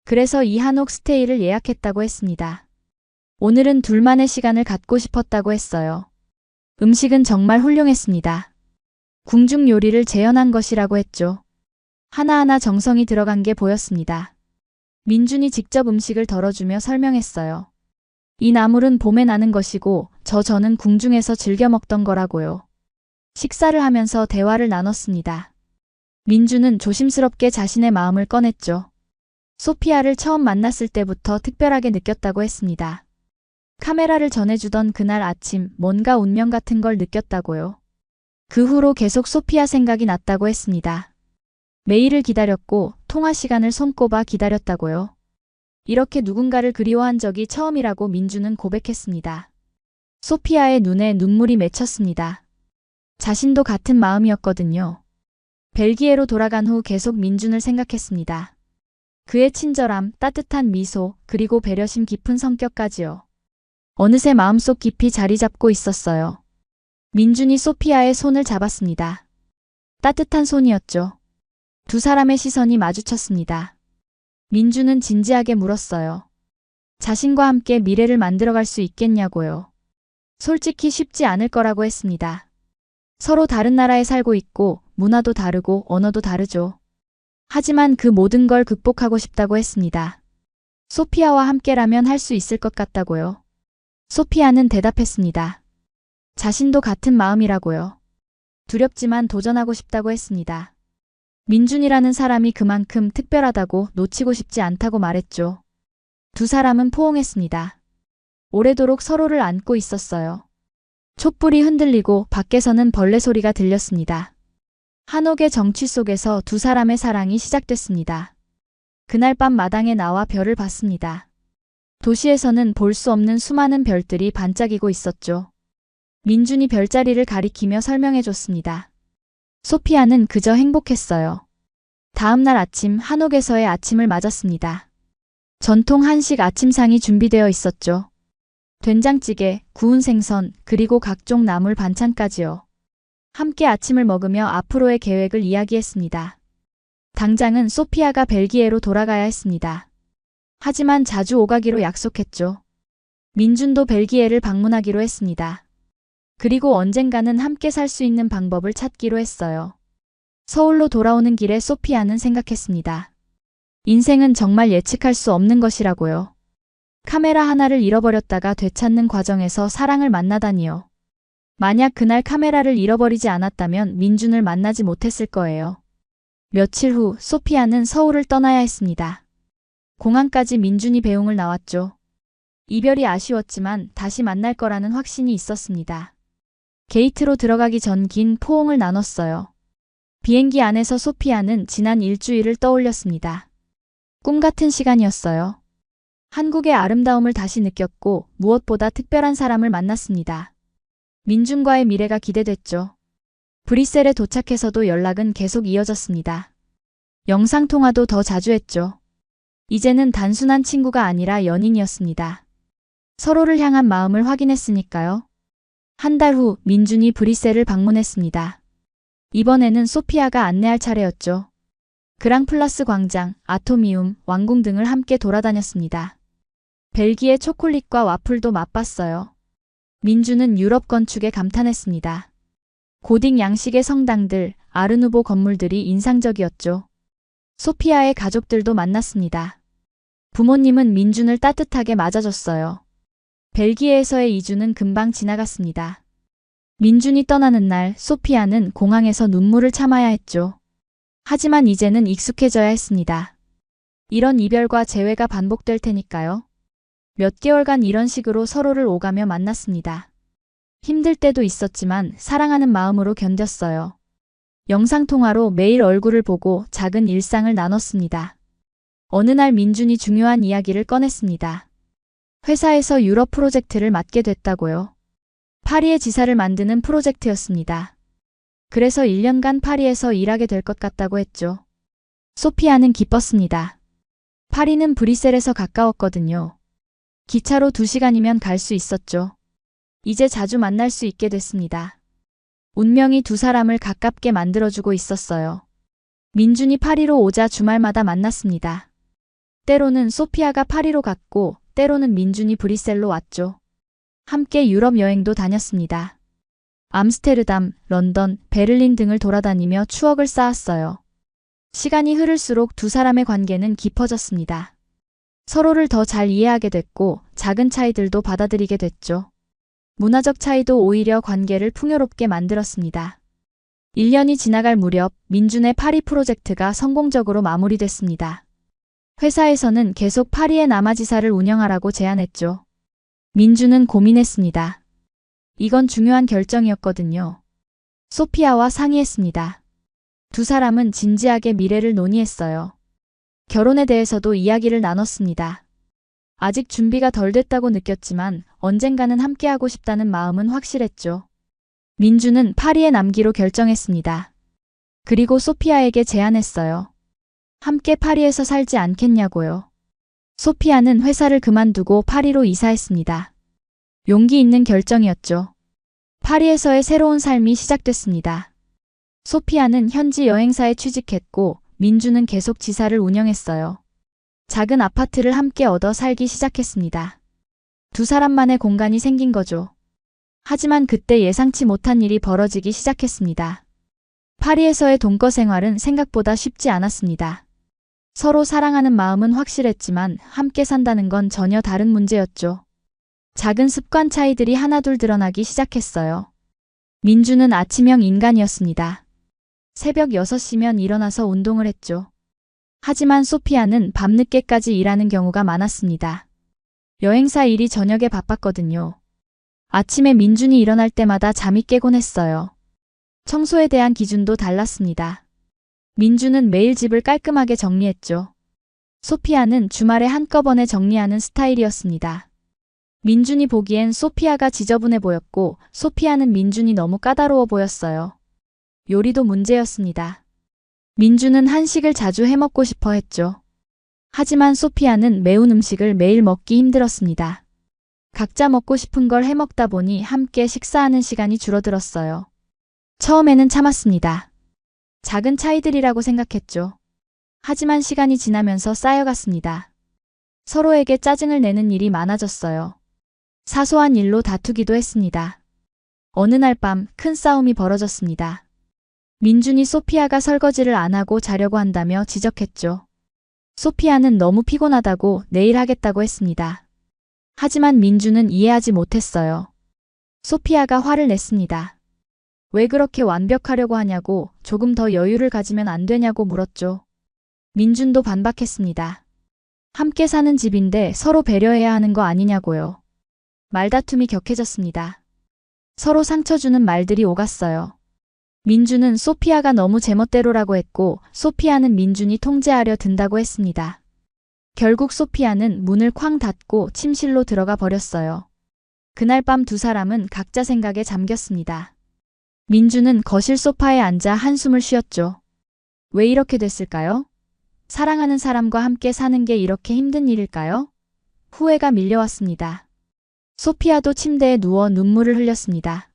그래서 이 한옥 스테이를 예약했다고 했습니다. 오늘은 둘만의 시간을 갖고 싶었다고 했어요. 음식은 정말 훌륭했습니다. 궁중 요리를 재현한 것이라고 했죠. 하나하나 정성이 들어간 게 보였습니다. 민준이 직접 음식을 덜어주며 설명했어요. 이 나물은 봄에 나는 것이고 저는 궁중에서 즐겨 먹던 거라고요. 식사를 하면서 대화를 나눴습니다. 민준은 조심스럽게 자신의 마음을 꺼냈죠. 소피아를 처음 만났을 때부터 특별하게 느꼈다고 했습니다. 카메라를 전해주던 그날 아침 뭔가 운명 같은 걸 느꼈다고요. 그 후로 계속 소피아 생각이 났다고 했습니다. 메일을 기다렸고 통화 시간을 손꼽아 기다렸다고요. 이렇게 누군가를 그리워한 적이 처음이라고 민준은 고백했습니다. 소피아의 눈에 눈물이 맺혔습니다. 자신도 같은 마음이었거든요. 벨기에로 돌아간 후 계속 민준을 생각했습니다. 그의 친절함, 따뜻한 미소, 그리고 배려심 깊은 성격까지요. 어느새 마음속 깊이 자리 잡고 있었어요. 민준이 소피아의 손을 잡았습니다. 따뜻한 손이었죠. 두 사람의 시선이 마주쳤습니다. 민준은 진지하게 물었어요. 자신과 함께 미래를 만들어갈 수 있겠냐고요. 솔직히 쉽지 않을 거라고 했습니다. 서로 다른 나라에 살고 있고 문화도 다르고 언어도 다르죠. 하지만 그 모든 걸 극복하고 싶다고 했습니다. 소피아와 함께라면 할 수 있을 것 같다고요. 소피아는 대답했습니다. 자신도 같은 마음이라고요. 두렵지만 도전하고 싶다고 했습니다. 민준이라는 사람이 그만큼 특별하다고 놓치고 싶지 않다고 말했죠. 두 사람은 포옹했습니다. 오래도록 서로를 안고 있었어요. 촛불이 흔들리고 밖에서는 벌레 소리가 들렸습니다. 한옥의 정취 속에서 두 사람의 사랑이 시작됐습니다. 그날 밤 마당에 나와 별을 봤습니다. 도시에서는 볼 수 없는 수많은 별들이 반짝이고 있었죠. 민준이 별자리를 가리키며 설명해 줬습니다. 소피아는 그저 행복했어요. 다음 날 아침 한옥에서의 아침을 맞았습니다. 전통 한식 아침상이 준비되어 있었죠. 된장찌개, 구운 생선, 그리고 각종 나물 반찬까지요. 함께 아침을 먹으며 앞으로의 계획을 이야기했습니다. 당장은 소피아가 벨기에로 돌아가야 했습니다. 하지만 자주 오가기로 약속했죠. 민준도 벨기에를 방문하기로 했습니다. 그리고 언젠가는 함께 살 수 있는 방법을 찾기로 했어요. 서울로 돌아오는 길에 소피아는 생각했습니다. 인생은 정말 예측할 수 없는 것이라고요. 카메라 하나를 잃어버렸다가 되찾는 과정에서 사랑을 만나다니요. 만약 그날 카메라를 잃어버리지 않았다면 민준을 만나지 못했을 거예요. 며칠 후 소피아는 서울을 떠나야 했습니다. 공항까지 민준이 배웅을 나왔죠. 이별이 아쉬웠지만 다시 만날 거라는 확신이 있었습니다. 게이트로 들어가기 전 긴 포옹을 나눴어요. 비행기 안에서 소피아는 지난 일주일을 떠올렸습니다. 꿈 같은 시간이었어요. 한국의 아름다움을 다시 느꼈고 무엇보다 특별한 사람을 만났습니다. 민준과의 미래가 기대됐죠. 브뤼셀에 도착해서도 연락은 계속 이어졌습니다. 영상통화도 더 자주 했죠. 이제는 단순한 친구가 아니라 연인이었습니다. 서로를 향한 마음을 확인했으니까요. 한 달 후 민준이 브뤼셀을 방문했습니다. 이번에는 소피아가 안내할 차례였죠. 그랑플라스 광장, 아토미움, 왕궁 등을 함께 돌아다녔습니다. 벨기에 초콜릿과 와플도 맛봤어요. 민주는 유럽 건축에 감탄했습니다. 고딕 양식의 성당들, 아르누보 건물들이 인상적이었죠. 소피아의 가족들도 만났습니다. 부모님은 민준을 따뜻하게 맞아줬어요. 벨기에에서의 2주는 금방 지나갔습니다. 민준이 떠나는 날 소피아는 공항에서 눈물을 참아야 했죠. 하지만 이제는 익숙해져야 했습니다. 이런 이별과 재회가 반복될 테니까요. 몇 개월간 이런 식으로 서로를 오가며 만났습니다. 힘들 때도 있었지만 사랑하는 마음으로 견뎠어요. 영상통화로 매일 얼굴을 보고 작은 일상을 나눴습니다. 어느 날 민준이 중요한 이야기를 꺼냈습니다. 회사에서 유럽 프로젝트를 맡게 됐다고요. 파리의 지사를 만드는 프로젝트였습니다. 그래서 1년간 파리에서 일하게 될 것 같다고 했죠. 소피아는 기뻤습니다. 파리는 브뤼셀에서 가까웠거든요. 기차로 2시간이면 갈 수 있었죠. 이제 자주 만날 수 있게 됐습니다. 운명이 두 사람을 가깝게 만들어주고 있었어요. 민준이 파리로 오자 주말마다 만났습니다. 때로는 소피아가 파리로 갔고 때로는 민준이 브뤼셀로 왔죠. 함께 유럽 여행도 다녔습니다. 암스테르담, 런던, 베를린 등을 돌아다니며 추억을 쌓았어요. 시간이 흐를수록 두 사람의 관계는 깊어졌습니다. 서로를 더 잘 이해하게 됐고 작은 차이들도 받아들이게 됐죠. 문화적 차이도 오히려 관계를 풍요롭게 만들었습니다. 1년이 지나갈 무렵 민준의 파리 프로젝트가 성공적으로 마무리됐습니다. 회사에서는 계속 파리의 남아지사를 운영하라고 제안했죠. 민준은 고민했습니다. 이건 중요한 결정이었거든요. 소피아와 상의했습니다. 두 사람은 진지하게 미래를 논의했어요. 결혼에 대해서도 이야기를 나눴습니다. 아직 준비가 덜 됐다고 느꼈지만 언젠가는 함께하고 싶다는 마음은 확실했죠. 민준은 파리에 남기로 결정했습니다. 그리고 소피아에게 제안했어요. 함께 파리에서 살지 않겠냐고요. 소피아는 회사를 그만두고 파리로 이사했습니다. 용기 있는 결정이었죠. 파리에서의 새로운 삶이 시작됐습니다. 소피아는 현지 여행사에 취직했고 민준은 계속 지사를 운영했어요. 작은 아파트를 함께 얻어 살기 시작했습니다. 두 사람만의 공간이 생긴 거죠. 하지만 그때 예상치 못한 일이 벌어지기 시작했습니다. 파리에서의 동거 생활은 생각보다 쉽지 않았습니다. 서로 사랑하는 마음은 확실했지만 함께 산다는 건 전혀 다른 문제였죠. 작은 습관 차이들이 하나둘 드러나기 시작했어요. 민준은 아침형 인간이었습니다. 새벽 6시면 일어나서 운동을 했죠. 하지만 소피아는 밤늦게까지 일하는 경우가 많았습니다. 여행사 일이 저녁에 바빴거든요. 아침에 민준이 일어날 때마다 잠이 깨곤 했어요. 청소에 대한 기준도 달랐습니다. 민준은 매일 집을 깔끔하게 정리했죠. 소피아는 주말에 한꺼번에 정리하는 스타일이었습니다. 민준이 보기엔 소피아가 지저분해 보였고 소피아는 민준이 너무 까다로워 보였어요. 요리도 문제였습니다. 민준은 한식을 자주 해먹고 싶어 했죠. 하지만 소피아는 매운 음식을 매일 먹기 힘들었습니다. 각자 먹고 싶은 걸 해먹다 보니 함께 식사하는 시간이 줄어들었어요. 처음에는 참았습니다. 작은 차이들이라고 생각했죠. 하지만 시간이 지나면서 쌓여갔습니다. 서로에게 짜증을 내는 일이 많아졌어요. 사소한 일로 다투기도 했습니다. 어느 날 밤 큰 싸움이 벌어졌습니다. 민준이 소피아가 설거지를 안 하고 자려고 한다며 지적했죠. 소피아는 너무 피곤하다고 내일 하겠다고 했습니다. 하지만 민준은 이해하지 못했어요. 소피아가 화를 냈습니다. 왜 그렇게 완벽하려고 하냐고 조금 더 여유를 가지면 안 되냐고 물었죠. 민준도 반박했습니다. 함께 사는 집인데 서로 배려해야 하는 거 아니냐고요. 말다툼이 격해졌습니다. 서로 상처 주는 말들이 오갔어요. 민준은 소피아가 너무 제멋대로라고 했고 소피아는 민준이 통제하려 든다고 했습니다. 결국 소피아는 문을 쾅 닫고 침실로 들어가 버렸어요. 그날 밤 두 사람은 각자 생각에 잠겼습니다. 민주는 거실 소파에 앉아 한숨을 쉬었죠. 왜 이렇게 됐을까요? 사랑하는 사람과 함께 사는 게 이렇게 힘든 일일까요? 후회가 밀려왔습니다. 소피아도 침대에 누워 눈물을 흘렸습니다.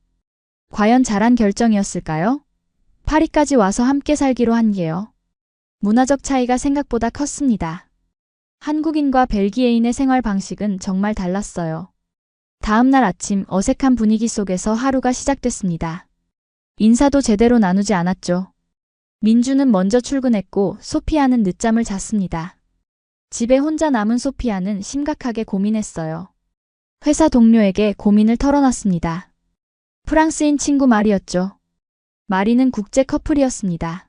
과연 잘한 결정이었을까요? 파리까지 와서 함께 살기로 한 게요. 문화적 차이가 생각보다 컸습니다. 한국인과 벨기에인의 생활 방식은 정말 달랐어요. 다음 날 아침 어색한 분위기 속에서 하루가 시작됐습니다. 인사도 제대로 나누지 않았죠. 민주는 먼저 출근했고 소피아는 늦잠을 잤습니다. 집에 혼자 남은 소피아는 심각하게 고민했어요. 회사 동료에게 고민을 털어놨습니다. 프랑스인 친구 마리였죠. 마리는 국제 커플이었습니다.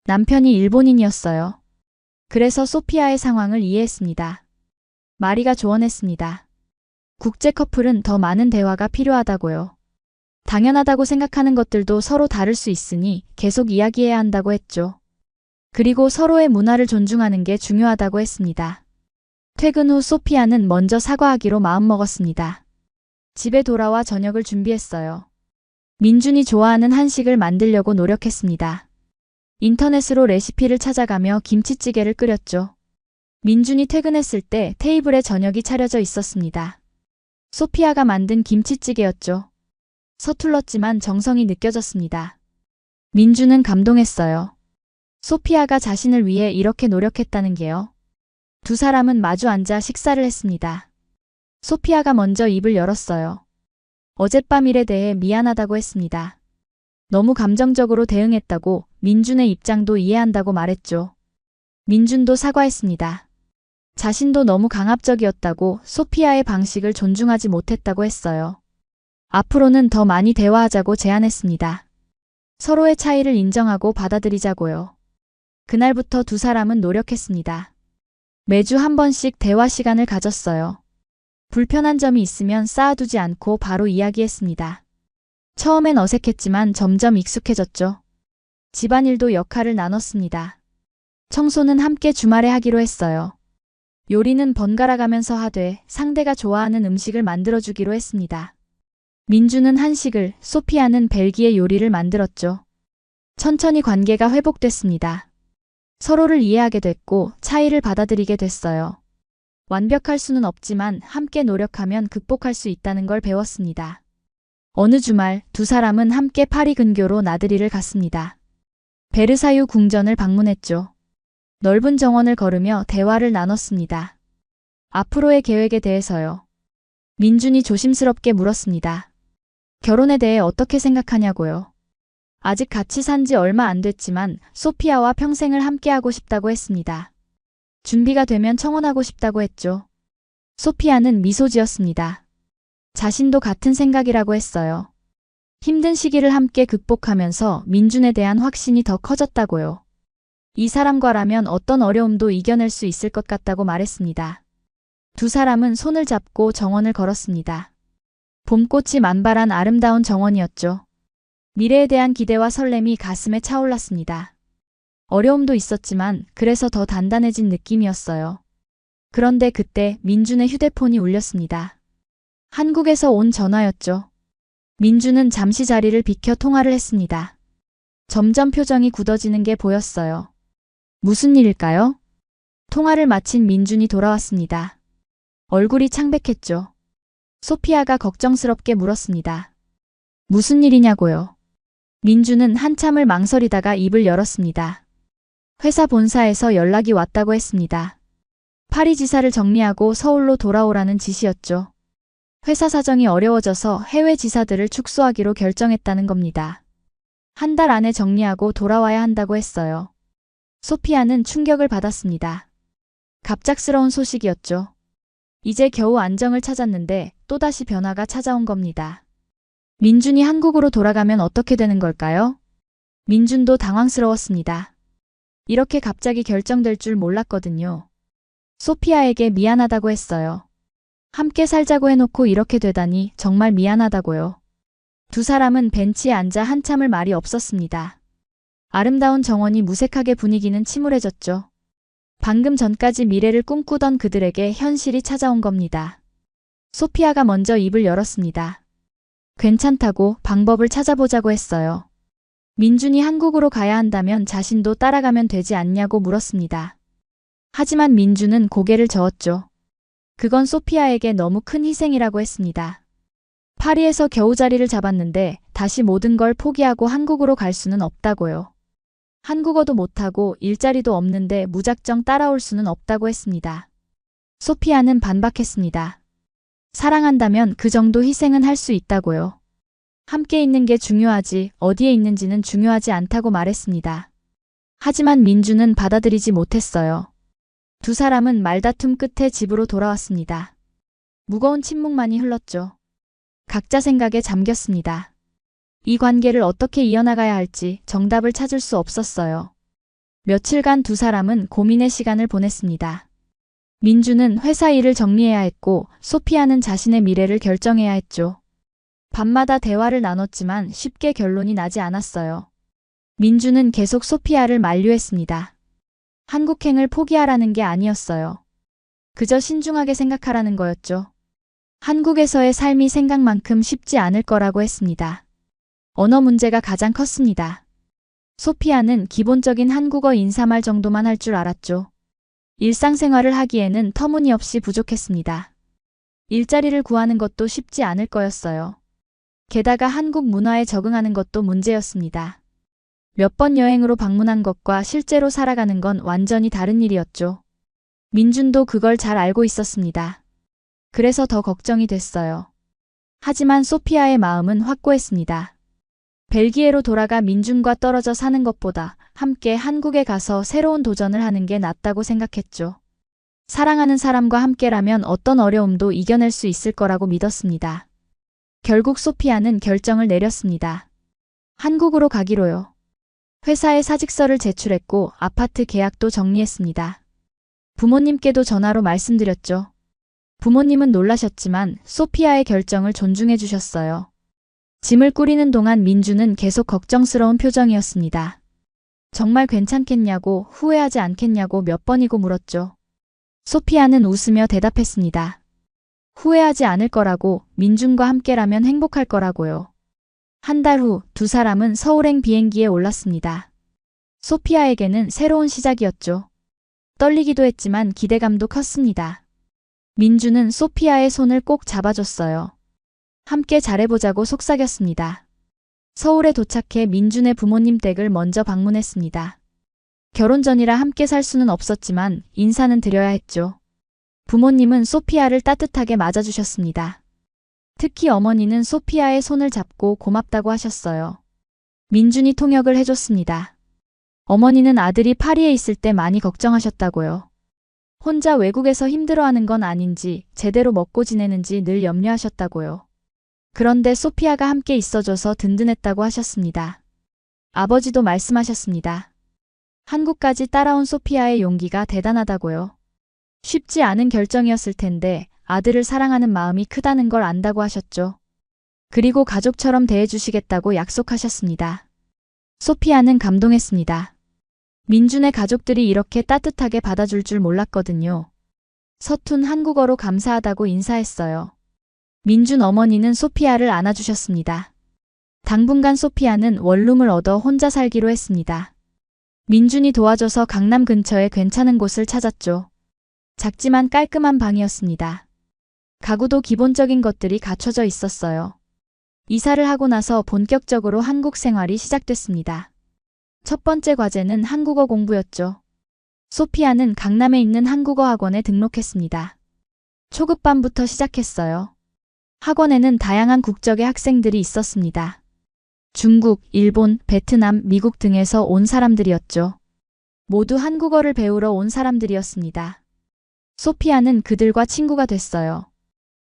남편이 일본인이었어요. 그래서 소피아의 상황을 이해했습니다. 마리가 조언했습니다. 국제 커플은 더 많은 대화가 필요하다고요. 당연하다고 생각하는 것들도 서로 다를 수 있으니 계속 이야기해야 한다고 했죠. 그리고 서로의 문화를 존중하는 게 중요하다고 했습니다. 퇴근 후 소피아는 먼저 사과하기로 마음먹었습니다. 집에 돌아와 저녁을 준비했어요. 민준이 좋아하는 한식을 만들려고 노력했습니다. 인터넷으로 레시피를 찾아가며 김치찌개를 끓였죠. 민준이 퇴근했을 때 테이블에 저녁이 차려져 있었습니다. 소피아가 만든 김치찌개였죠. 서툴렀지만 정성이 느껴졌습니다. 민준은 감동했어요. 소피아가 자신을 위해 이렇게 노력했다는 게요. 두 사람은 마주 앉아 식사를 했습니다. 소피아가 먼저 입을 열었어요. 어젯밤 일에 대해 미안하다고 했습니다. 너무 감정적으로 대응했다고 민준의 입장도 이해한다고 말했죠. 민준도 사과했습니다. 자신도 너무 강압적이었다고 소피아의 방식을 존중하지 못했다고 했어요. 앞으로는 더 많이 대화하자고 제안했습니다. 서로의 차이를 인정하고 받아들이자고요. 그날부터 두 사람은 노력했습니다. 매주 한 번씩 대화 시간을 가졌어요. 불편한 점이 있으면 쌓아두지 않고 바로 이야기했습니다. 처음엔 어색했지만 점점 익숙해졌죠. 집안일도 역할을 나눴습니다. 청소는 함께 주말에 하기로 했어요. 요리는 번갈아 가면서 하되 상대가 좋아하는 음식을 만들어주기로 했습니다. 민주는 한식을, 소피아는 벨기에 요리를 만들었죠. 천천히 관계가 회복됐습니다. 서로를 이해하게 됐고 차이를 받아들이게 됐어요. 완벽할 수는 없지만 함께 노력하면 극복할 수 있다는 걸 배웠습니다. 어느 주말 두 사람은 함께 파리 근교로 나들이를 갔습니다. 베르사유 궁전을 방문했죠. 넓은 정원을 걸으며 대화를 나눴습니다. 앞으로의 계획에 대해서요. 민준이 조심스럽게 물었습니다. 결혼에 대해 어떻게 생각하냐고요. 아직 같이 산 지 얼마 안 됐지만 소피아와 평생을 함께하고 싶다고 했습니다. 준비가 되면 청혼하고 싶다고 했죠. 소피아는 미소 지었습니다. 자신도 같은 생각이라고 했어요. 힘든 시기를 함께 극복하면서 민준에 대한 확신이 더 커졌다고요. 이 사람과라면 어떤 어려움도 이겨낼 수 있을 것 같다고 말했습니다. 두 사람은 손을 잡고 정원을 걸었습니다. 봄꽃이 만발한 아름다운 정원이었죠. 미래에 대한 기대와 설렘이 가슴에 차올랐습니다. 어려움도 있었지만 그래서 더 단단해진 느낌이었어요. 그런데 그때 민준의 휴대폰이 울렸습니다. 한국에서 온 전화였죠. 민준은 잠시 자리를 비켜 통화를 했습니다. 점점 표정이 굳어지는 게 보였어요. 무슨 일일까요? 통화를 마친 민준이 돌아왔습니다. 얼굴이 창백했죠. 소피아가 걱정스럽게 물었습니다. 무슨 일이냐고요? 민준은 한참을 망설이다가 입을 열었습니다. 회사 본사에서 연락이 왔다고 했습니다. 파리 지사를 정리하고 서울로 돌아오라는 지시였죠. 회사 사정이 어려워져서 해외 지사들을 축소하기로 결정했다는 겁니다. 한 달 안에 정리하고 돌아와야 한다고 했어요. 소피아는 충격을 받았습니다. 갑작스러운 소식이었죠. 이제 겨우 안정을 찾았는데 또다시 변화가 찾아온 겁니다. 민준이 한국으로 돌아가면 어떻게 되는 걸까요? 민준도 당황스러웠습니다. 이렇게 갑자기 결정될 줄 몰랐거든요. 소피아에게 미안하다고 했어요. 함께 살자고 해놓고 이렇게 되다니 정말 미안하다고요. 두 사람은 벤치에 앉아 한참을 말이 없었습니다. 아름다운 정원이 무색하게 분위기는 침울해졌죠. 방금 전까지 미래를 꿈꾸던 그들에게 현실이 찾아온 겁니다. 소피아가 먼저 입을 열었습니다. 괜찮다고 방법을 찾아보자고 했어요. 민준이 한국으로 가야 한다면 자신도 따라가면 되지 않냐고 물었습니다. 하지만 민준은 고개를 저었죠. 그건 소피아에게 너무 큰 희생이라고 했습니다. 파리에서 겨우 자리를 잡았는데 다시 모든 걸 포기하고 한국으로 갈 수는 없다고요. 한국어도 못하고 일자리도 없는데 무작정 따라올 수는 없다고 했습니다. 소피아는 반박했습니다. 사랑한다면 그 정도 희생은 할 수 있다고요. 함께 있는 게 중요하지 어디에 있는지는 중요하지 않다고 말했습니다. 하지만 민준은 받아들이지 못했어요. 두 사람은 말다툼 끝에 집으로 돌아왔습니다. 무거운 침묵만이 흘렀죠. 각자 생각에 잠겼습니다. 이 관계를 어떻게 이어나가야 할지 정답을 찾을 수 없었어요. 며칠간 두 사람은 고민의 시간을 보냈습니다. 민준은 회사 일을 정리해야 했고 소피아는 자신의 미래를 결정해야 했죠. 밤마다 대화를 나눴지만 쉽게 결론이 나지 않았어요. 민준은 계속 소피아를 만류했습니다. 한국행을 포기하라는 게 아니었어요. 그저 신중하게 생각하라는 거였죠. 한국에서의 삶이 생각만큼 쉽지 않을 거라고 했습니다. 언어 문제가 가장 컸습니다. 소피아는 기본적인 한국어 인사말 정도만 할 줄 알았죠. 일상생활을 하기에는 터무니없이 부족했습니다. 일자리를 구하는 것도 쉽지 않을 거였어요. 게다가 한국 문화에 적응하는 것도 문제였습니다. 몇 번 여행으로 방문한 것과 실제로 살아가는 건 완전히 다른 일이었죠. 민준도 그걸 잘 알고 있었습니다. 그래서 더 걱정이 됐어요. 하지만 소피아의 마음은 확고했습니다. 벨기에로 돌아가 민준과 떨어져 사는 것보다 함께 한국에 가서 새로운 도전을 하는 게 낫다고 생각했죠. 사랑하는 사람과 함께라면 어떤 어려움도 이겨낼 수 있을 거라고 믿었습니다. 결국 소피아는 결정을 내렸습니다. 한국으로 가기로요. 회사에 사직서를 제출했고 아파트 계약도 정리했습니다. 부모님께도 전화로 말씀드렸죠. 부모님은 놀라셨지만 소피아의 결정을 존중해 주셨어요. 짐을 꾸리는 동안 민준은 계속 걱정스러운 표정이었습니다. 정말 괜찮겠냐고 후회하지 않겠냐고 몇 번이고 물었죠. 소피아는 웃으며 대답했습니다. 후회하지 않을 거라고 민준과 함께라면 행복할 거라고요. 한 달 후 두 사람은 서울행 비행기에 올랐습니다. 소피아에게는 새로운 시작이었죠. 떨리기도 했지만 기대감도 컸습니다. 민준은 소피아의 손을 꼭 잡아줬어요. 함께 잘해보자고 속삭였습니다. 서울에 도착해 민준의 부모님 댁을 먼저 방문했습니다. 결혼 전이라 함께 살 수는 없었지만 인사는 드려야 했죠. 부모님은 소피아를 따뜻하게 맞아주셨습니다. 특히 어머니는 소피아의 손을 잡고 고맙다고 하셨어요. 민준이 통역을 해줬습니다. 어머니는 아들이 파리에 있을 때 많이 걱정하셨다고요. 혼자 외국에서 힘들어하는 건 아닌지 제대로 먹고 지내는지 늘 염려하셨다고요. 그런데 소피아가 함께 있어줘서 든든했다고 하셨습니다. 아버지도 말씀하셨습니다. 한국까지 따라온 소피아의 용기가 대단하다고요. 쉽지 않은 결정이었을 텐데 아들을 사랑하는 마음이 크다는 걸 안다고 하셨죠. 그리고 가족처럼 대해주시겠다고 약속하셨습니다. 소피아는 감동했습니다. 민준의 가족들이 이렇게 따뜻하게 받아줄 줄 몰랐거든요. 서툰 한국어로 감사하다고 인사했어요. 민준 어머니는 소피아를 안아주셨습니다. 당분간 소피아는 원룸을 얻어 혼자 살기로 했습니다. 민준이 도와줘서 강남 근처에 괜찮은 곳을 찾았죠. 작지만 깔끔한 방이었습니다. 가구도 기본적인 것들이 갖춰져 있었어요. 이사를 하고 나서 본격적으로 한국 생활이 시작됐습니다. 첫 번째 과제는 한국어 공부였죠. 소피아는 강남에 있는 한국어 학원에 등록했습니다. 초급반부터 시작했어요. 학원에는 다양한 국적의 학생들이 있었습니다. 중국, 일본, 베트남, 미국 등에서 온 사람들이었죠. 모두 한국어를 배우러 온 사람들이었습니다. 소피아는 그들과 친구가 됐어요.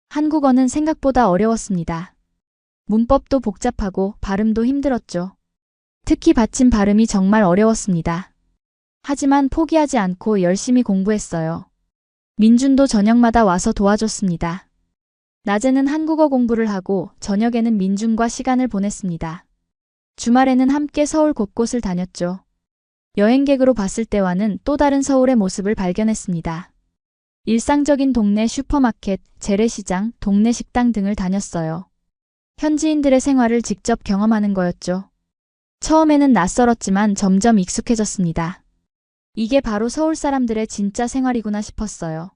한국어는 생각보다 어려웠습니다. 문법도 복잡하고 발음도 힘들었죠. 특히 받침 발음이 정말 어려웠습니다. 하지만 포기하지 않고 열심히 공부했어요. 민준도 저녁마다 와서 도와줬습니다. 낮에는 한국어 공부를 하고 저녁에는 민준과 시간을 보냈습니다. 주말에는 함께 서울 곳곳을 다녔죠. 여행객으로 봤을 때와는 또 다른 서울의 모습을 발견했습니다. 일상적인 동네 슈퍼마켓, 재래시장, 동네 식당 등을 다녔어요. 현지인들의 생활을 직접 경험하는 거였죠. 처음에는 낯설었지만 점점 익숙해졌습니다. 이게 바로 서울 사람들의 진짜 생활이구나 싶었어요.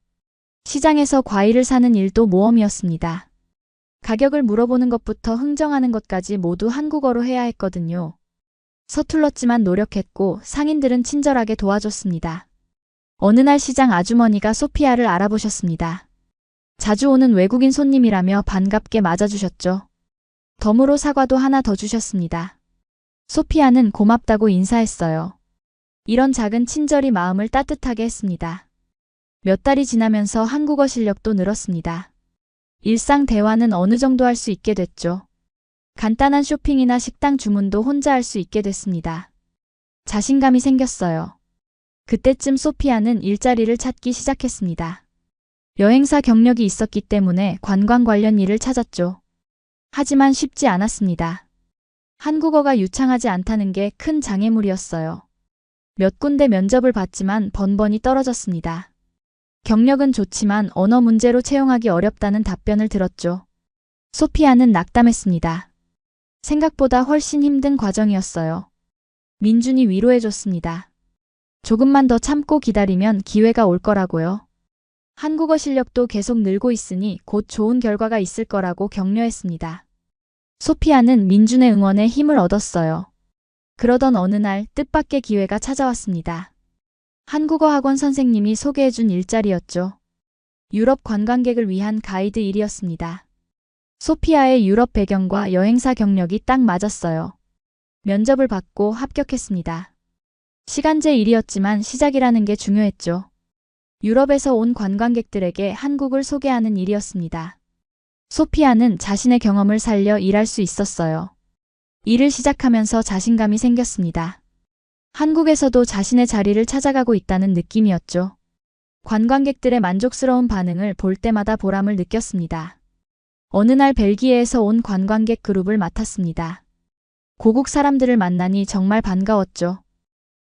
시장에서 과일을 사는 일도 모험이었습니다. 가격을 물어보는 것부터 흥정하는 것까지 모두 한국어로 해야 했거든요. 서툴렀지만 노력했고 상인들은 친절하게 도와줬습니다. 어느 날 시장 아주머니가 소피아를 알아보셨습니다. 자주 오는 외국인 손님이라며 반갑게 맞아주셨죠. 덤으로 사과도 하나 더 주셨습니다. 소피아는 고맙다고 인사했어요. 이런 작은 친절이 마음을 따뜻하게 했습니다. 몇 달이 지나면서 한국어 실력도 늘었습니다. 일상 대화는 어느 정도 할 수 있게 됐죠. 간단한 쇼핑이나 식당 주문도 혼자 할 수 있게 됐습니다. 자신감이 생겼어요. 그때쯤 소피아는 일자리를 찾기 시작했습니다. 여행사 경력이 있었기 때문에 관광 관련 일을 찾았죠. 하지만 쉽지 않았습니다. 한국어가 유창하지 않다는 게 큰 장애물이었어요. 몇 군데 면접을 봤지만 번번이 떨어졌습니다. 경력은 좋지만 언어 문제로 채용하기 어렵다는 답변을 들었죠. 소피아는 낙담했습니다. 생각보다 훨씬 힘든 과정이었어요. 민준이 위로해줬습니다. 조금만 더 참고 기다리면 기회가 올 거라고요. 한국어 실력도 계속 늘고 있으니 곧 좋은 결과가 있을 거라고 격려했습니다. 소피아는 민준의 응원에 힘을 얻었어요. 그러던 어느 날 뜻밖의 기회가 찾아왔습니다. 한국어 학원 선생님이 소개해준 일자리였죠. 유럽 관광객을 위한 가이드 일이었습니다. 소피아의 유럽 배경과 여행사 경력이 딱 맞았어요. 면접을 받고 합격했습니다. 시간제 일이었지만 시작이라는 게 중요했죠. 유럽에서 온 관광객들에게 한국을 소개하는 일이었습니다. 소피아는 자신의 경험을 살려 일할 수 있었어요. 일을 시작하면서 자신감이 생겼습니다. 한국에서도 자신의 자리를 찾아가고 있다는 느낌이었죠. 관광객들의 만족스러운 반응을 볼 때마다 보람을 느꼈습니다. 어느 날 벨기에에서 온 관광객 그룹을 맡았습니다. 고국 사람들을 만나니 정말 반가웠죠.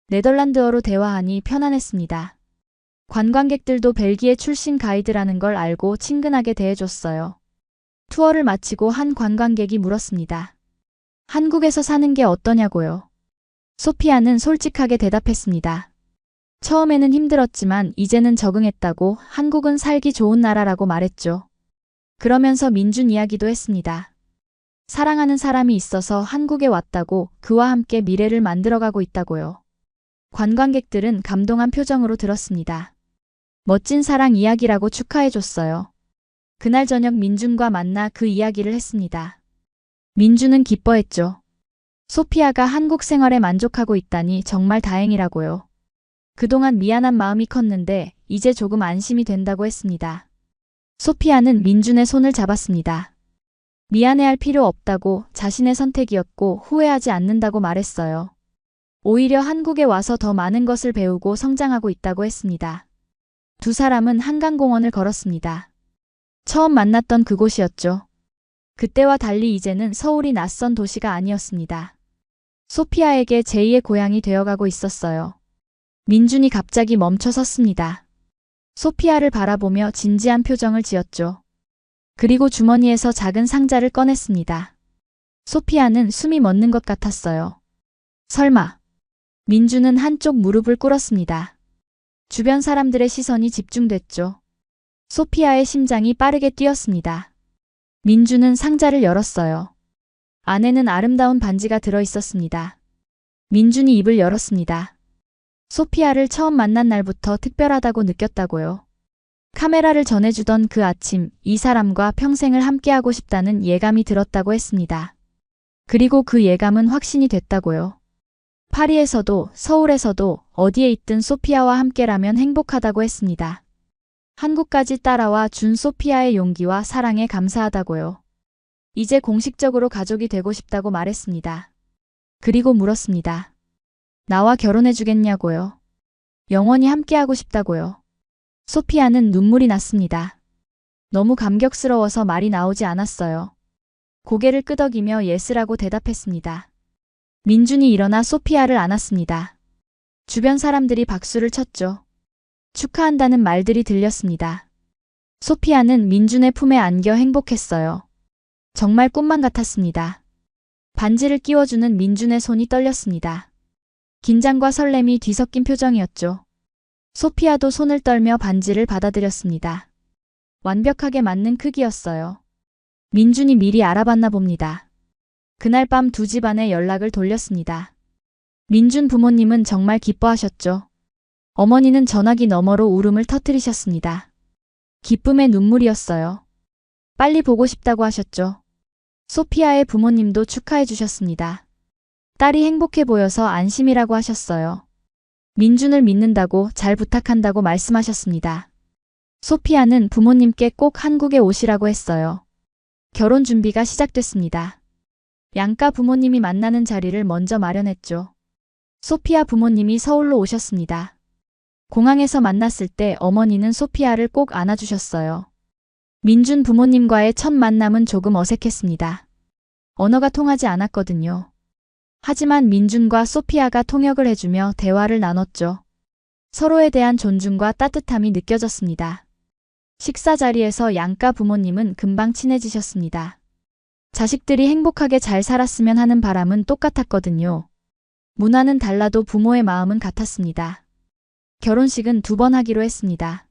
네덜란드어로 대화하니 편안했습니다. 관광객들도 벨기에 출신 가이드라는 걸 알고 친근하게 대해줬어요. 투어를 마치고 한 관광객이 물었습니다. 한국에서 사는 게 어떠냐고요? 소피아는 솔직하게 대답했습니다. 처음에는 힘들었지만 이제는 적응했다고 한국은 살기 좋은 나라라고 말했죠. 그러면서 민준 이야기도 했습니다. 사랑하는 사람이 있어서 한국에 왔다고 그와 함께 미래를 만들어가고 있다고요. 관광객들은 감동한 표정으로 들었습니다. 멋진 사랑 이야기라고 축하해줬어요. 그날 저녁 민준과 만나 그 이야기를 했습니다. 민준은 기뻐했죠. 소피아가 한국 생활에 만족하고 있다니 정말 다행이라고요. 그동안 미안한 마음이 컸는데 이제 조금 안심이 된다고 했습니다. 소피아는 민준의 손을 잡았습니다. 미안해할 필요 없다고 자신의 선택이었고 후회하지 않는다고 말했어요. 오히려 한국에 와서 더 많은 것을 배우고 성장하고 있다고 했습니다. 두 사람은 한강공원을 걸었습니다. 처음 만났던 그곳이었죠. 그때와 달리 이제는 서울이 낯선 도시가 아니었습니다. 소피아에게 제2의 고향이 되어가고 있었어요. 민준이 갑자기 멈춰 섰습니다. 소피아를 바라보며 진지한 표정을 지었죠. 그리고 주머니에서 작은 상자를 꺼냈습니다. 소피아는 숨이 멎는 것 같았어요. 설마. 민준은 한쪽 무릎을 꿇었습니다. 주변 사람들의 시선이 집중됐죠. 소피아의 심장이 빠르게 뛰었습니다. 민준은 상자를 열었어요. 안에는 아름다운 반지가 들어 있었습니다. 민준이 입을 열었습니다. 소피아를 처음 만난 날부터 특별하다고 느꼈다고요. 카메라를 전해주던 그 아침, 이 사람과 평생을 함께하고 싶다는 예감이 들었다고 했습니다. 그리고 그 예감은 확신이 됐다고요. 파리에서도 서울에서도 어디에 있든 소피아와 함께라면 행복하다고 했습니다. 한국까지 따라와 준 소피아의 용기와 사랑에 감사하다고요. 이제 공식적으로 가족이 되고 싶다고 말했습니다. 그리고 물었습니다. 나와 결혼해 주겠냐고요. 영원히 함께하고 싶다고요. 소피아는 눈물이 났습니다. 너무 감격스러워서 말이 나오지 않았어요. 고개를 끄덕이며 예스라고 대답했습니다. 민준이 일어나 소피아를 안았습니다. 주변 사람들이 박수를 쳤죠. 축하한다는 말들이 들렸습니다. 소피아는 민준의 품에 안겨 행복했어요. 정말 꿈만 같았습니다. 반지를 끼워주는 민준의 손이 떨렸습니다. 긴장과 설렘이 뒤섞인 표정이었죠. 소피아도 손을 떨며 반지를 받아들였습니다. 완벽하게 맞는 크기였어요. 민준이 미리 알아봤나 봅니다. 그날 밤 두 집안에 연락을 돌렸습니다. 민준 부모님은 정말 기뻐하셨죠. 어머니는 전화기 너머로 울음을 터뜨리셨습니다. 기쁨의 눈물이었어요. 빨리 보고 싶다고 하셨죠. 소피아의 부모님도 축하해 주셨습니다. 딸이 행복해 보여서 안심이라고 하셨어요. 민준을 믿는다고 잘 부탁한다고 말씀하셨습니다. 소피아는 부모님께 꼭 한국에 오시라고 했어요. 결혼 준비가 시작됐습니다. 양가 부모님이 만나는 자리를 먼저 마련했죠. 소피아 부모님이 서울로 오셨습니다. 공항에서 만났을 때 어머니는 소피아를 꼭 안아주셨어요. 민준 부모님과의 첫 만남은 조금 어색했습니다. 언어가 통하지 않았거든요. 하지만 민준과 소피아가 통역을 해주며 대화를 나눴죠. 서로에 대한 존중과 따뜻함이 느껴졌습니다. 식사 자리에서 양가 부모님은 금방 친해지셨습니다. 자식들이 행복하게 잘 살았으면 하는 바람은 똑같았거든요. 문화는 달라도 부모의 마음은 같았습니다. 결혼식은 2번 하기로 했습니다.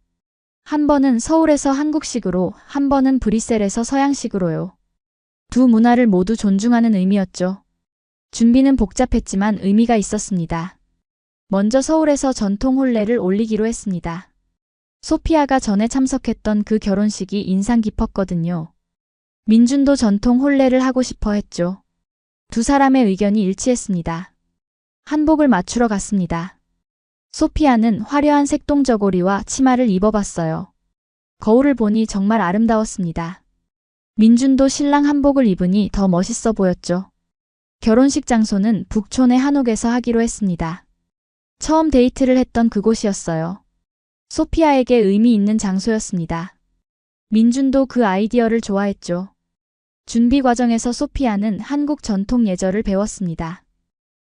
한 번은 서울에서 한국식으로, 한 번은 브뤼셀에서 서양식으로요. 두 문화를 모두 존중하는 의미였죠. 준비는 복잡했지만 의미가 있었습니다. 먼저 서울에서 전통 혼례를 올리기로 했습니다. 소피아가 전에 참석했던 그 결혼식이 인상 깊었거든요. 민준도 전통 혼례를 하고 싶어 했죠. 두 사람의 의견이 일치했습니다. 한복을 맞추러 갔습니다. 소피아는 화려한 색동저고리와 치마를 입어봤어요. 거울을 보니 정말 아름다웠습니다. 민준도 신랑 한복을 입으니 더 멋있어 보였죠. 결혼식 장소는 북촌의 한옥에서 하기로 했습니다. 처음 데이트를 했던 그곳이었어요. 소피아에게 의미 있는 장소였습니다. 민준도 그 아이디어를 좋아했죠. 준비 과정에서 소피아는 한국 전통 예절을 배웠습니다.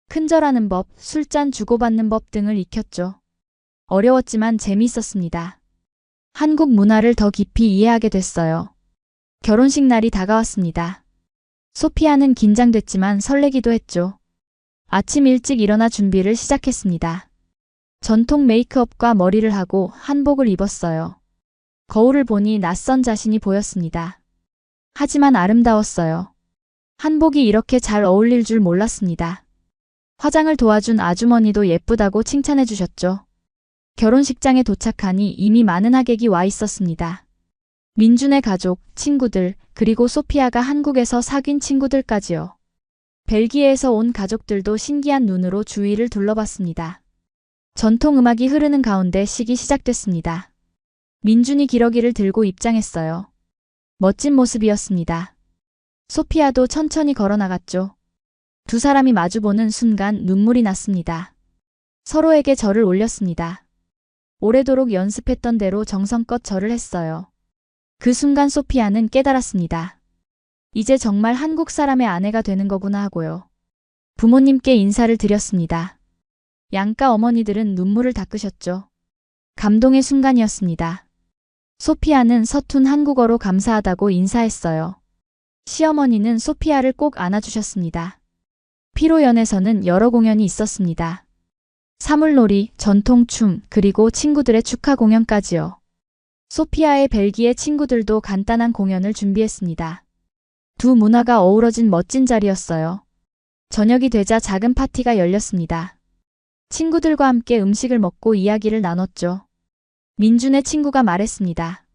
큰절하는 법, 술잔 주고받는 법 등을 익혔죠. 어려웠지만 재미있었습니다. 한국 문화를 더 깊이 이해하게 됐어요. 결혼식 날이 다가왔습니다. 소피아는 긴장됐지만 설레기도 했죠. 아침 일찍 일어나 준비를 시작했습니다. 전통 메이크업과 머리를 하고 한복을 입었어요. 거울을 보니 낯선 자신이 보였습니다. 하지만 아름다웠어요. 한복이 이렇게 잘 어울릴 줄 몰랐습니다. 화장을 도와준 아주머니도 예쁘다고 칭찬해 주셨죠. 결혼식장에 도착하니 이미 많은 하객이 와 있었습니다. 민준의 가족, 친구들, 그리고 소피아가 한국에서 사귄 친구들까지요. 벨기에에서 온 가족들도 신기한 눈으로 주위를 둘러봤습니다. 전통 음악이 흐르는 가운데 식이 시작됐습니다. 민준이 기러기를 들고 입장했어요. 멋진 모습이었습니다. 소피아도 천천히 걸어나갔죠. 두 사람이 마주보는 순간 눈물이 났습니다. 서로에게 절을 올렸습니다. 오래도록 연습했던 대로 정성껏 절을 했어요. 그 순간 소피아는 깨달았습니다. 이제 정말 한국 사람의 아내가 되는 거구나 하고요. 부모님께 인사를 드렸습니다. 양가 어머니들은 눈물을 닦으셨죠. 감동의 순간이었습니다. 소피아는 서툰 한국어로 감사하다고 인사했어요. 시어머니는 소피아를 꼭 안아주셨습니다. 피로연에서는 여러 공연이 있었습니다. 사물놀이, 전통춤, 그리고 친구들의 축하 공연까지요. 소피아의 벨기에 친구들도 간단한 공연을 준비했습니다. 두 문화가 어우러진 멋진 자리였어요. 저녁이 되자 작은 파티가 열렸습니다. 친구들과 함께 음식을 먹고 이야기를 나눴죠. 민준의 친구가 말했습니다.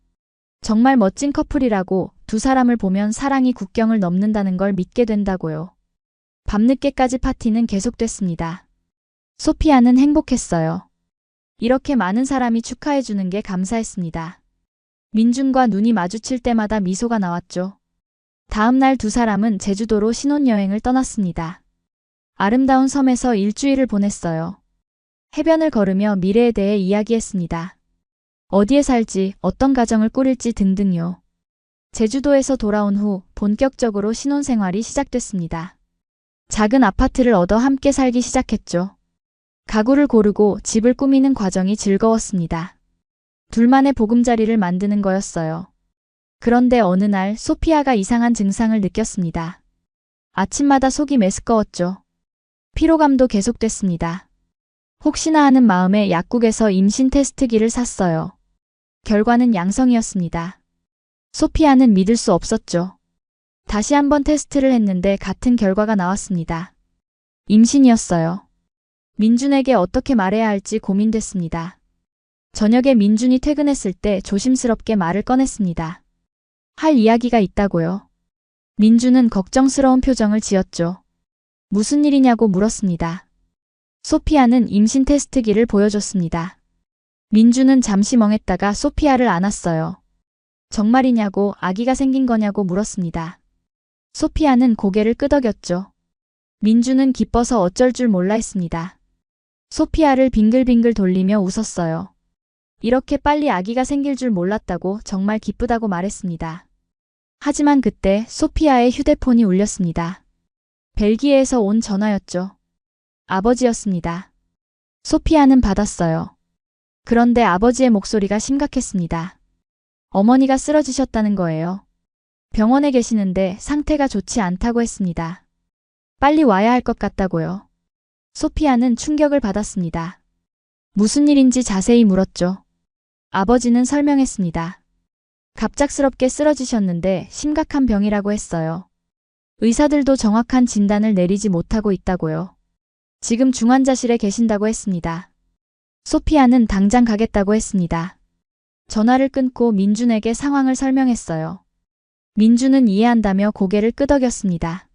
정말 멋진 커플이라고, 두 사람을 보면 사랑이 국경을 넘는다는 걸 믿게 된다고요. 밤늦게까지 파티는 계속됐습니다. 소피아는 행복했어요. 이렇게 많은 사람이 축하해주는 게 감사했습니다. 민준과 눈이 마주칠 때마다 미소가 나왔죠. 다음 날 두 사람은 제주도로 신혼여행을 떠났습니다. 아름다운 섬에서 일주일을 보냈어요. 해변을 걸으며 미래에 대해 이야기했습니다. 어디에 살지, 어떤 가정을 꾸릴지 등등요. 제주도에서 돌아온 후 본격적으로 신혼생활이 시작됐습니다. 작은 아파트를 얻어 함께 살기 시작했죠. 가구를 고르고 집을 꾸미는 과정이 즐거웠습니다. 둘만의 보금자리를 만드는 거였어요. 그런데 어느 날 소피아가 이상한 증상을 느꼈습니다. 아침마다 속이 메스꺼웠죠. 피로감도 계속됐습니다. 혹시나 하는 마음에 약국에서 임신 테스트기를 샀어요. 결과는 양성이었습니다. 소피아는 믿을 수 없었죠. 다시 한번 테스트를 했는데 같은 결과가 나왔습니다. 임신이었어요. 민준에게 어떻게 말해야 할지 고민됐습니다. 저녁에 민준이 퇴근했을 때 조심스럽게 말을 꺼냈습니다. 할 이야기가 있다고요. 민준은 걱정스러운 표정을 지었죠. 무슨 일이냐고 물었습니다. 소피아는 임신 테스트기를 보여줬습니다. 민준은 잠시 멍했다가 소피아를 안았어요. 정말이냐고, 아기가 생긴 거냐고 물었습니다. 소피아는 고개를 끄덕였죠. 민준은 기뻐서 어쩔 줄 몰라 했습니다. 소피아를 빙글빙글 돌리며 웃었어요. 이렇게 빨리 아기가 생길 줄 몰랐다고, 정말 기쁘다고 말했습니다. 하지만 그때 소피아의 휴대폰이 울렸습니다. 벨기에에서 온 전화였죠. 아버지였습니다. 소피아는 받았어요. 그런데 아버지의 목소리가 심각했습니다. 어머니가 쓰러지셨다는 거예요. 병원에 계시는데 상태가 좋지 않다고 했습니다. 빨리 와야 할 것 같다고요. 소피아는 충격을 받았습니다. 무슨 일인지 자세히 물었죠. 아버지는 설명했습니다. 갑작스럽게 쓰러지셨는데 심각한 병이라고 했어요. 의사들도 정확한 진단을 내리지 못하고 있다고요. 지금 중환자실에 계신다고 했습니다. 소피아는 당장 가겠다고 했습니다. 전화를 끊고 민준에게 상황을 설명했어요. 민준은 이해한다며 고개를 끄덕였습니다.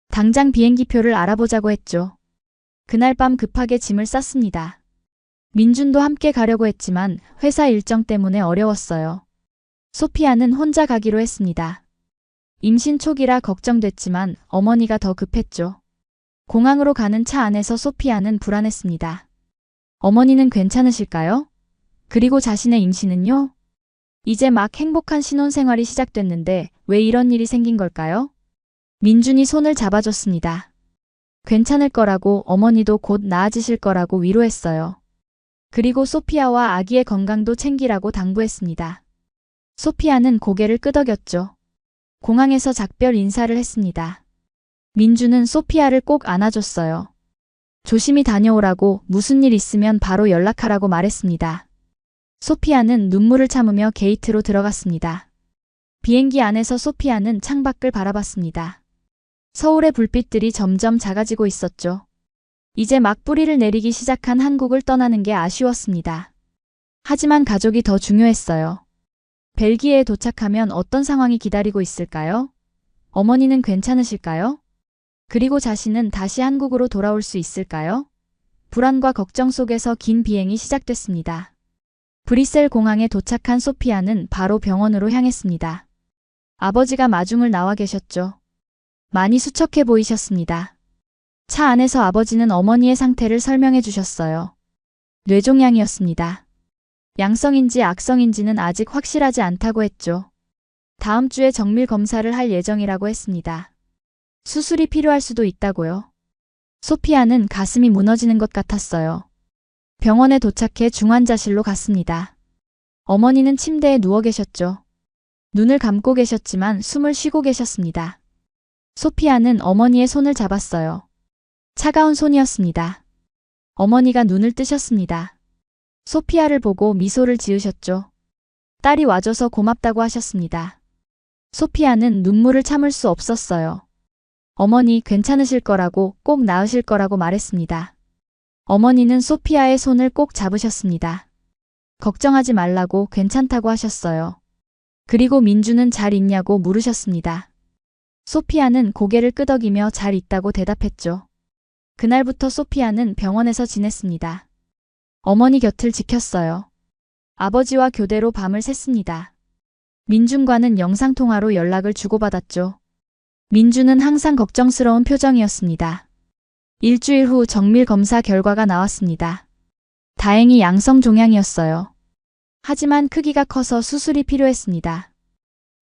당장 비행기표를 알아보자고 했죠. 그날 밤 급하게 짐을 쌌습니다. 민준도 함께 가려고 했지만 회사 일정 때문에 어려웠어요. 소피아는 혼자 가기로 했습니다. 임신 초기라 걱정됐지만 어머니가 더 급했죠. 공항으로 가는 차 안에서 소피아는 불안했습니다. 어머니는 괜찮으실까요? 그리고 자신의 임신은요? 이제 막 행복한 신혼생활이 시작됐는데 왜 이런 일이 생긴 걸까요? 민준이 손을 잡아줬습니다. 괜찮을 거라고, 어머니도 곧 나아지실 거라고 위로했어요. 그리고 소피아와 아기의 건강도 챙기라고 당부했습니다. 소피아는 고개를 끄덕였죠. 공항에서 작별 인사를 했습니다. 민준은 소피아를 꼭 안아줬어요. 조심히 다녀오라고, 무슨 일 있으면 바로 연락하라고 말했습니다. 소피아는 눈물을 참으며 게이트로 들어갔습니다. 비행기 안에서 소피아는 창밖을 바라봤습니다. 서울의 불빛들이 점점 작아지고 있었죠. 이제 막 뿌리를 내리기 시작한 한국을 떠나는 게 아쉬웠습니다. 하지만 가족이 더 중요했어요. 벨기에에 도착하면 어떤 상황이 기다리고 있을까요? 어머니는 괜찮으실까요? 그리고 자신은 다시 한국으로 돌아올 수 있을까요? 불안과 걱정 속에서 긴 비행이 시작됐습니다. 브뤼셀 공항에 도착한 소피아는 바로 병원으로 향했습니다. 아버지가 마중을 나와 계셨죠. 많이 수척해 보이셨습니다. 차 안에서 아버지는 어머니의 상태를 설명해 주셨어요. 뇌종양이었습니다. 양성인지 악성인지는 아직 확실하지 않다고 했죠. 다음 주에 정밀 검사를 할 예정이라고 했습니다. 수술이 필요할 수도 있다고요. 소피아는 가슴이 무너지는 것 같았어요. 병원에 도착해 중환자실로 갔습니다. 어머니는 침대에 누워 계셨죠. 눈을 감고 계셨지만 숨을 쉬고 계셨습니다. 소피아는 어머니의 손을 잡았어요. 차가운 손이었습니다. 어머니가 눈을 뜨셨습니다. 소피아를 보고 미소를 지으셨죠. 딸이 와줘서 고맙다고 하셨습니다. 소피아는 눈물을 참을 수 없었어요. 어머니 괜찮으실 거라고, 꼭 나으실 거라고 말했습니다. 어머니는 소피아의 손을 꼭 잡으셨습니다. 걱정하지 말라고, 괜찮다고 하셨어요. 그리고 민준은 잘 있냐고 물으셨습니다. 소피아는 고개를 끄덕이며 잘 있다고 대답했죠. 그날부터 소피아는 병원에서 지냈습니다. 어머니 곁을 지켰어요. 아버지와 교대로 밤을 샜습니다. 민준과는 영상통화로 연락을 주고받았죠. 민준은 항상 걱정스러운 표정이었습니다. 일주일 후 정밀 검사 결과가 나왔습니다. 다행히 양성 종양이었어요. 하지만 크기가 커서 수술이 필요했습니다.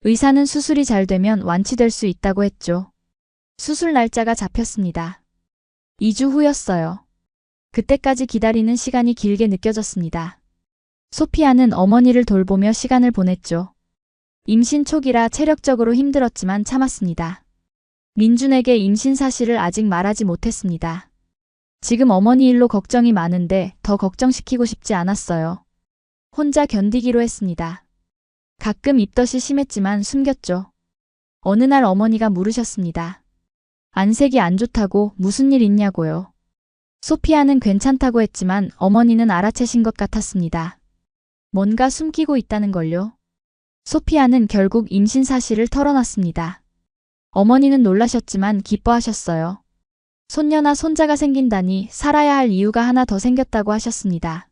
의사는 수술이 잘 되면 완치될 수 있다고 했죠. 수술 날짜가 잡혔습니다. 2주 후였어요. 그때까지 기다리는 시간이 길게 느껴졌습니다. 소피아는 어머니를 돌보며 시간을 보냈죠. 임신 초기라 체력적으로 힘들었지만 참았습니다. 민준에게 임신 사실을 아직 말하지 못했습니다. 지금 어머니 일로 걱정이 많은데 더 걱정시키고 싶지 않았어요. 혼자 견디기로 했습니다. 가끔 입덧이 심했지만 숨겼죠. 어느 날 어머니가 물으셨습니다. 안색이 안 좋다고 무슨 일 있냐고요. 소피아는 괜찮다고 했지만 어머니는 알아채신 것 같았습니다. 뭔가 숨기고 있다는 걸요. 소피아는 결국 임신 사실을 털어놨습니다. 어머니는 놀라셨지만 기뻐하셨어요. 손녀나 손자가 생긴다니 살아야 할 이유가 하나 더 생겼다고 하셨습니다.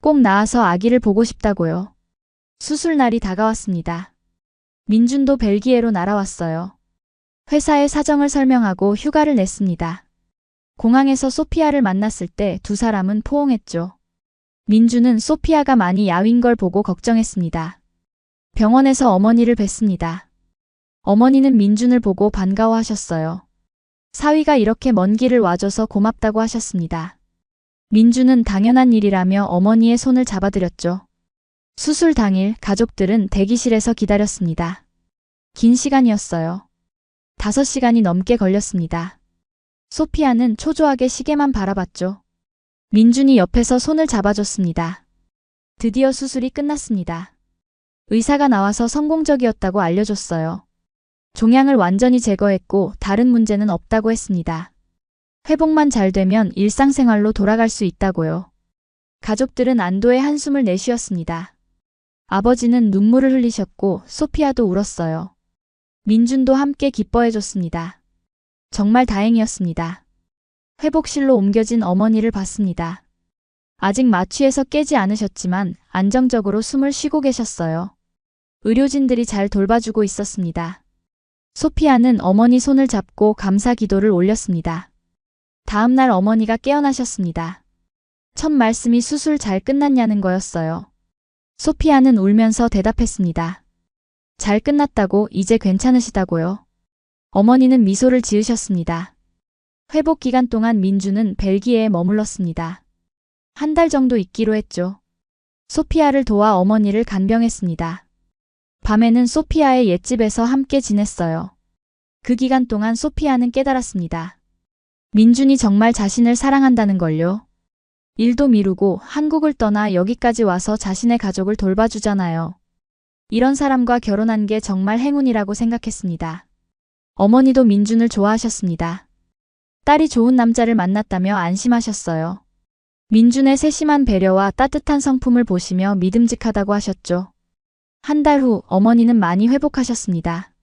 꼭 낳아서 아기를 보고 싶다고요. 수술 날이 다가왔습니다. 민준도 벨기에로 날아왔어요. 회사에 사정을 설명하고 휴가를 냈습니다. 공항에서 소피아를 만났을 때 두 사람은 포옹했죠. 민준은 소피아가 많이 야윈 걸 보고 걱정했습니다. 병원에서 어머니를 뵀습니다. 어머니는 민준을 보고 반가워하셨어요. 사위가 이렇게 먼 길을 와줘서 고맙다고 하셨습니다. 민준은 당연한 일이라며 어머니의 손을 잡아드렸죠. 수술 당일 가족들은 대기실에서 기다렸습니다. 긴 시간이었어요. 5시간이 넘게 걸렸습니다. 소피아는 초조하게 시계만 바라봤죠. 민준이 옆에서 손을 잡아줬습니다. 드디어 수술이 끝났습니다. 의사가 나와서 성공적이었다고 알려줬어요. 종양을 완전히 제거했고 다른 문제는 없다고 했습니다. 회복만 잘 되면 일상생활로 돌아갈 수 있다고요. 가족들은 안도의 한숨을 내쉬었습니다. 아버지는 눈물을 흘리셨고 소피아도 울었어요. 민준도 함께 기뻐해줬습니다. 정말 다행이었습니다. 회복실로 옮겨진 어머니를 봤습니다. 아직 마취에서 깨지 않으셨지만 안정적으로 숨을 쉬고 계셨어요. 의료진들이 잘 돌봐주고 있었습니다. 소피아는 어머니 손을 잡고 감사 기도를 올렸습니다. 다음 날 어머니가 깨어나셨습니다. 첫 말씀이 수술 잘 끝났냐는 거였어요. 소피아는 울면서 대답했습니다. 잘 끝났다고 이제 괜찮으시다고요. 어머니는 미소를 지으셨습니다. 회복 기간 동안 민주는 벨기에에 머물렀습니다. 한 달 정도 있기로 했죠. 소피아를 도와 어머니를 간병했습니다. 밤에는 소피아의 옛집에서 함께 지냈어요. 그 기간 동안 소피아는 깨달았습니다. 민준이 정말 자신을 사랑한다는 걸요. 일도 미루고 한국을 떠나 여기까지 와서 자신의 가족을 돌봐주잖아요. 이런 사람과 결혼한 게 정말 행운이라고 생각했습니다. 어머니도 민준을 좋아하셨습니다. 딸이 좋은 남자를 만났다며 안심하셨어요. 민준의 세심한 배려와 따뜻한 성품을 보시며 믿음직하다고 하셨죠. 한 달 후 어머니는 많이 회복하셨습니다.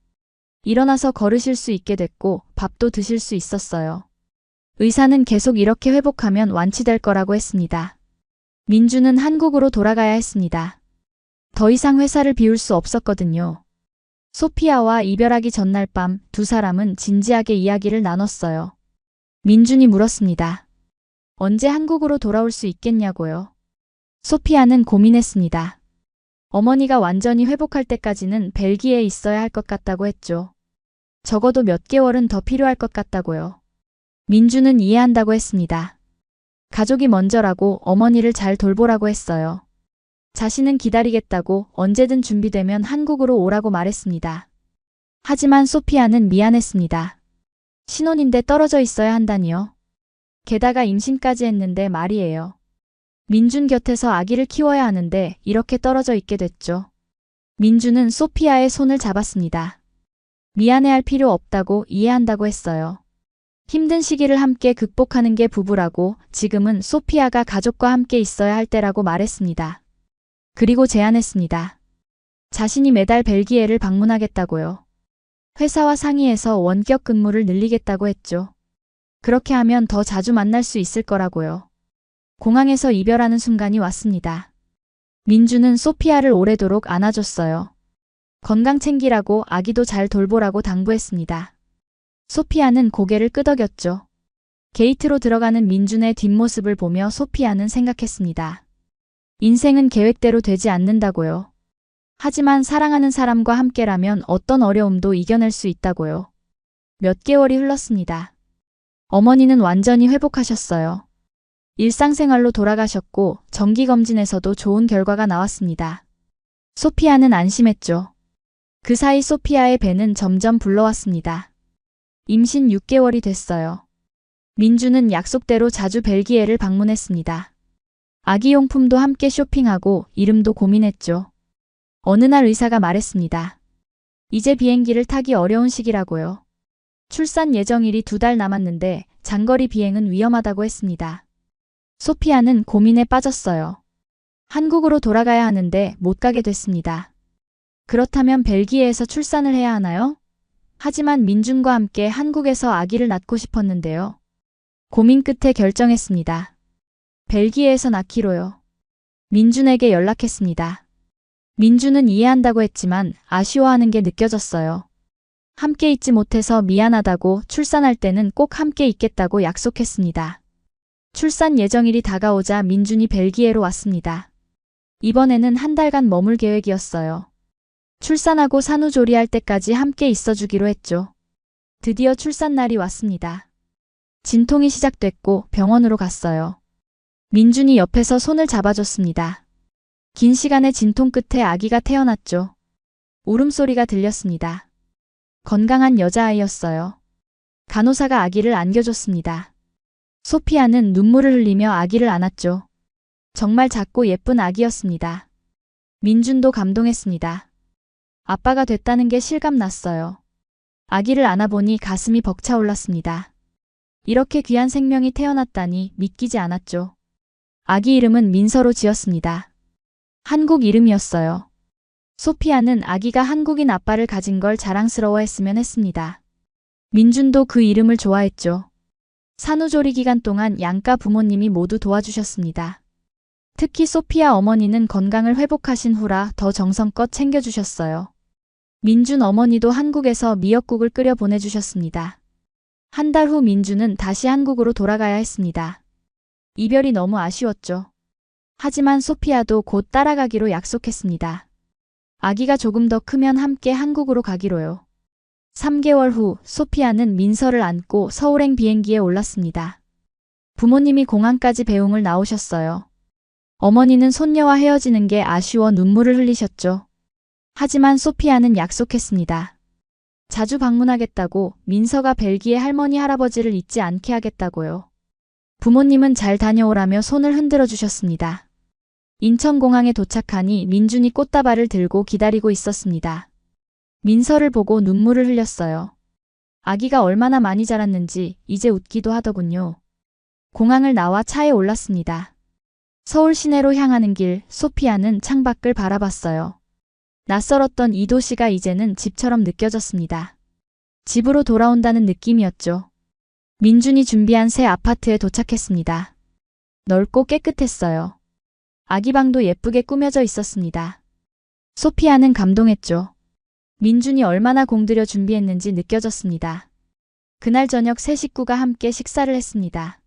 일어나서 걸으실 수 있게 됐고 밥도 드실 수 있었어요. 의사는 계속 이렇게 회복하면 완치될 거라고 했습니다. 민준은 한국으로 돌아가야 했습니다. 더 이상 회사를 비울 수 없었거든요. 소피아와 이별하기 전날 밤 두 사람은 진지하게 이야기를 나눴어요. 민준이 물었습니다. 언제 한국으로 돌아올 수 있겠냐고요. 소피아는 고민했습니다. 어머니가 완전히 회복할 때까지는 벨기에에 있어야 할 것 같다고 했죠. 적어도 몇 개월은 더 필요할 것 같다고요. 민준은 이해한다고 했습니다. 가족이 먼저라고 어머니를 잘 돌보라고 했어요. 자신은 기다리겠다고 언제든 준비되면 한국으로 오라고 말했습니다. 하지만 소피아는 미안했습니다. 신혼인데 떨어져 있어야 한다니요. 게다가 임신까지 했는데 말이에요. 민준 곁에서 아기를 키워야 하는데 이렇게 떨어져 있게 됐죠. 민준은 소피아의 손을 잡았습니다. 미안해할 필요 없다고 이해한다고 했어요. 힘든 시기를 함께 극복하는 게 부부라고 지금은 소피아가 가족과 함께 있어야 할 때라고 말했습니다. 그리고 제안했습니다. 자신이 매달 벨기에를 방문하겠다고요. 회사와 상의해서 원격 근무를 늘리겠다고 했죠. 그렇게 하면 더 자주 만날 수 있을 거라고요. 공항에서 이별하는 순간이 왔습니다. 민주는 소피아를 오래도록 안아줬어요. 건강 챙기라고 아기도 잘 돌보라고 당부했습니다. 소피아는 고개를 끄덕였죠. 게이트로 들어가는 민준의 뒷모습을 보며 소피아는 생각했습니다. 인생은 계획대로 되지 않는다고요. 하지만 사랑하는 사람과 함께라면 어떤 어려움도 이겨낼 수 있다고요. 몇 개월이 흘렀습니다. 어머니는 완전히 회복하셨어요. 일상생활로 돌아가셨고 정기검진에서도 좋은 결과가 나왔습니다. 소피아는 안심했죠. 그 사이 소피아의 배는 점점 불러왔습니다. 임신 6개월이 됐어요. 민주는 약속대로 자주 벨기에를 방문했습니다. 아기용품도 함께 쇼핑하고 이름도 고민했죠. 어느 날 의사가 말했습니다. 이제 비행기를 타기 어려운 시기라고요. 출산 예정일이 2달 남았는데 장거리 비행은 위험하다고 했습니다. 소피아는 고민에 빠졌어요. 한국으로 돌아가야 하는데 못 가게 됐습니다. 그렇다면 벨기에에서 출산을 해야 하나요? 하지만 민준과 함께 한국에서 아기를 낳고 싶었는데요. 고민 끝에 결정했습니다. 벨기에에서 낳기로요. 민준에게 연락했습니다. 민준은 이해한다고 했지만 아쉬워하는 게 느껴졌어요. 함께 있지 못해서 미안하다고 출산할 때는 꼭 함께 있겠다고 약속했습니다. 출산 예정일이 다가오자 민준이 벨기에로 왔습니다. 이번에는 한 달간 머물 계획이었어요. 출산하고 산후조리할 때까지 함께 있어주기로 했죠. 드디어 출산날이 왔습니다. 진통이 시작됐고 병원으로 갔어요. 민준이 옆에서 손을 잡아줬습니다. 긴 시간의 진통 끝에 아기가 태어났죠. 울음소리가 들렸습니다. 건강한 여자아이였어요. 간호사가 아기를 안겨줬습니다. 소피아는 눈물을 흘리며 아기를 안았죠. 정말 작고 예쁜 아기였습니다. 민준도 감동했습니다. 아빠가 됐다는 게 실감났어요. 아기를 안아보니 가슴이 벅차올랐습니다. 이렇게 귀한 생명이 태어났다니 믿기지 않았죠. 아기 이름은 민서로 지었습니다. 한국 이름이었어요. 소피아는 아기가 한국인 아빠를 가진 걸 자랑스러워했으면 했습니다. 민준도 그 이름을 좋아했죠. 산후조리 기간 동안 양가 부모님이 모두 도와주셨습니다. 특히 소피아 어머니는 건강을 회복하신 후라 더 정성껏 챙겨주셨어요. 민준 어머니도 한국에서 미역국을 끓여 보내주셨습니다. 한 달 후 민준은 다시 한국으로 돌아가야 했습니다. 이별이 너무 아쉬웠죠. 하지만 소피아도 곧 따라가기로 약속했습니다. 아기가 조금 더 크면 함께 한국으로 가기로요. 3개월 후 소피아는 민서를 안고 서울행 비행기에 올랐습니다. 부모님이 공항까지 배웅을 나오셨어요. 어머니는 손녀와 헤어지는 게 아쉬워 눈물을 흘리셨죠. 하지만 소피아는 약속했습니다. 자주 방문하겠다고, 민서가 벨기에 할머니 할아버지를 잊지 않게 하겠다고요. 부모님은 잘 다녀오라며 손을 흔들어 주셨습니다. 인천공항에 도착하니 민준이 꽃다발을 들고 기다리고 있었습니다. 민서를 보고 눈물을 흘렸어요. 아기가 얼마나 많이 자랐는지 이제 웃기도 하더군요. 공항을 나와 차에 올랐습니다. 서울 시내로 향하는 길, 소피아는 창밖을 바라봤어요. 낯설었던 이 도시가 이제는 집처럼 느껴졌습니다. 집으로 돌아온다는 느낌이었죠. 민준이 준비한 새 아파트에 도착했습니다. 넓고 깨끗했어요. 아기 방도 예쁘게 꾸며져 있었습니다. 소피아는 감동했죠. 민준이 얼마나 공들여 준비했는지 느껴졌습니다. 그날 저녁 세 식구가 함께 식사를 했습니다.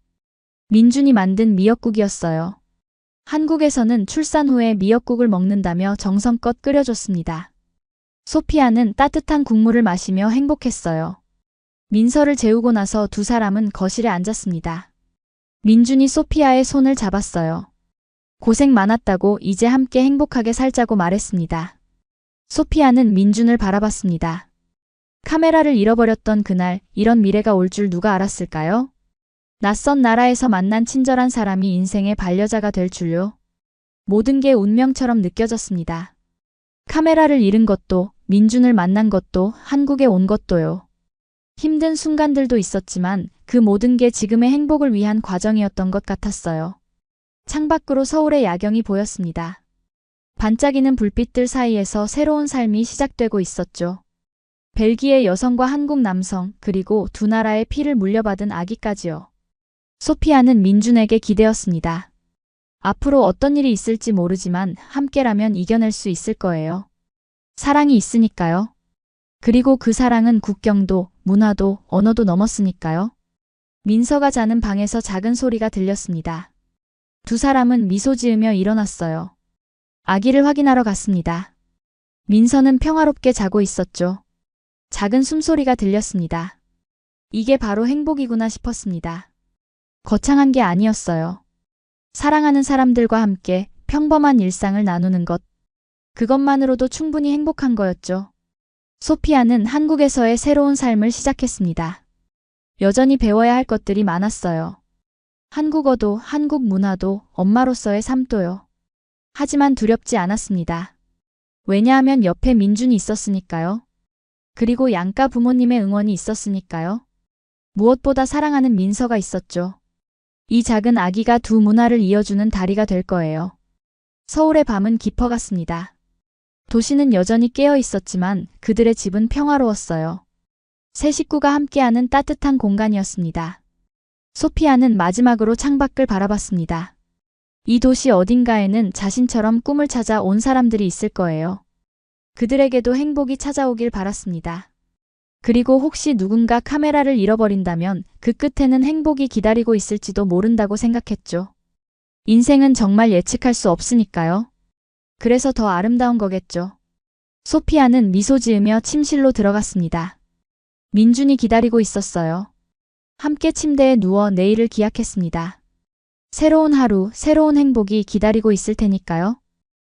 민준이 만든 미역국이었어요. 한국에서는 출산 후에 미역국을 먹는다며 정성껏 끓여줬습니다. 소피아는 따뜻한 국물을 마시며 행복했어요. 민서를 재우고 나서 두 사람은 거실에 앉았습니다. 민준이 소피아의 손을 잡았어요. 고생 많았다고 이제 함께 행복하게 살자고 말했습니다. 소피아는 민준을 바라봤습니다. 카메라를 잃어버렸던 그날 이런 미래가 올 줄 누가 알았을까요? 낯선 나라에서 만난 친절한 사람이 인생의 반려자가 될 줄요. 모든 게 운명처럼 느껴졌습니다. 카메라를 잃은 것도, 민준을 만난 것도, 한국에 온 것도요. 힘든 순간들도 있었지만 그 모든 게 지금의 행복을 위한 과정이었던 것 같았어요. 창밖으로 서울의 야경이 보였습니다. 반짝이는 불빛들 사이에서 새로운 삶이 시작되고 있었죠. 벨기에 여성과 한국 남성, 그리고 두 나라의 피를 물려받은 아기까지요. 소피아는 민준에게 기대었습니다. 앞으로 어떤 일이 있을지 모르지만 함께라면 이겨낼 수 있을 거예요. 사랑이 있으니까요. 그리고 그 사랑은 국경도, 문화도, 언어도 넘었으니까요. 민서가 자는 방에서 작은 소리가 들렸습니다. 두 사람은 미소 지으며 일어났어요. 아기를 확인하러 갔습니다. 민서는 평화롭게 자고 있었죠. 작은 숨소리가 들렸습니다. 이게 바로 행복이구나 싶었습니다. 거창한 게 아니었어요. 사랑하는 사람들과 함께 평범한 일상을 나누는 것. 그것만으로도 충분히 행복한 거였죠. 소피아는 한국에서의 새로운 삶을 시작했습니다. 여전히 배워야 할 것들이 많았어요. 한국어도, 한국 문화도, 엄마로서의 삶도요. 하지만 두렵지 않았습니다. 왜냐하면 옆에 민준이 있었으니까요. 그리고 양가 부모님의 응원이 있었으니까요. 무엇보다 사랑하는 민서가 있었죠. 이 작은 아기가 두 문화를 이어주는 다리가 될 거예요. 서울의 밤은 깊어갔습니다. 도시는 여전히 깨어 있었지만 그들의 집은 평화로웠어요. 세 식구가 함께하는 따뜻한 공간이었습니다. 소피아는 마지막으로 창밖을 바라봤습니다. 이 도시 어딘가에는 자신처럼 꿈을 찾아 온 사람들이 있을 거예요. 그들에게도 행복이 찾아오길 바랐습니다. 그리고 혹시 누군가 카메라를 잃어버린다면 그 끝에는 행복이 기다리고 있을지도 모른다고 생각했죠. 인생은 정말 예측할 수 없으니까요. 그래서 더 아름다운 거겠죠. 소피아는 미소 지으며 침실로 들어갔습니다. 민준이 기다리고 있었어요. 함께 침대에 누워 내일을 기약했습니다. 새로운 하루, 새로운 행복이 기다리고 있을 테니까요.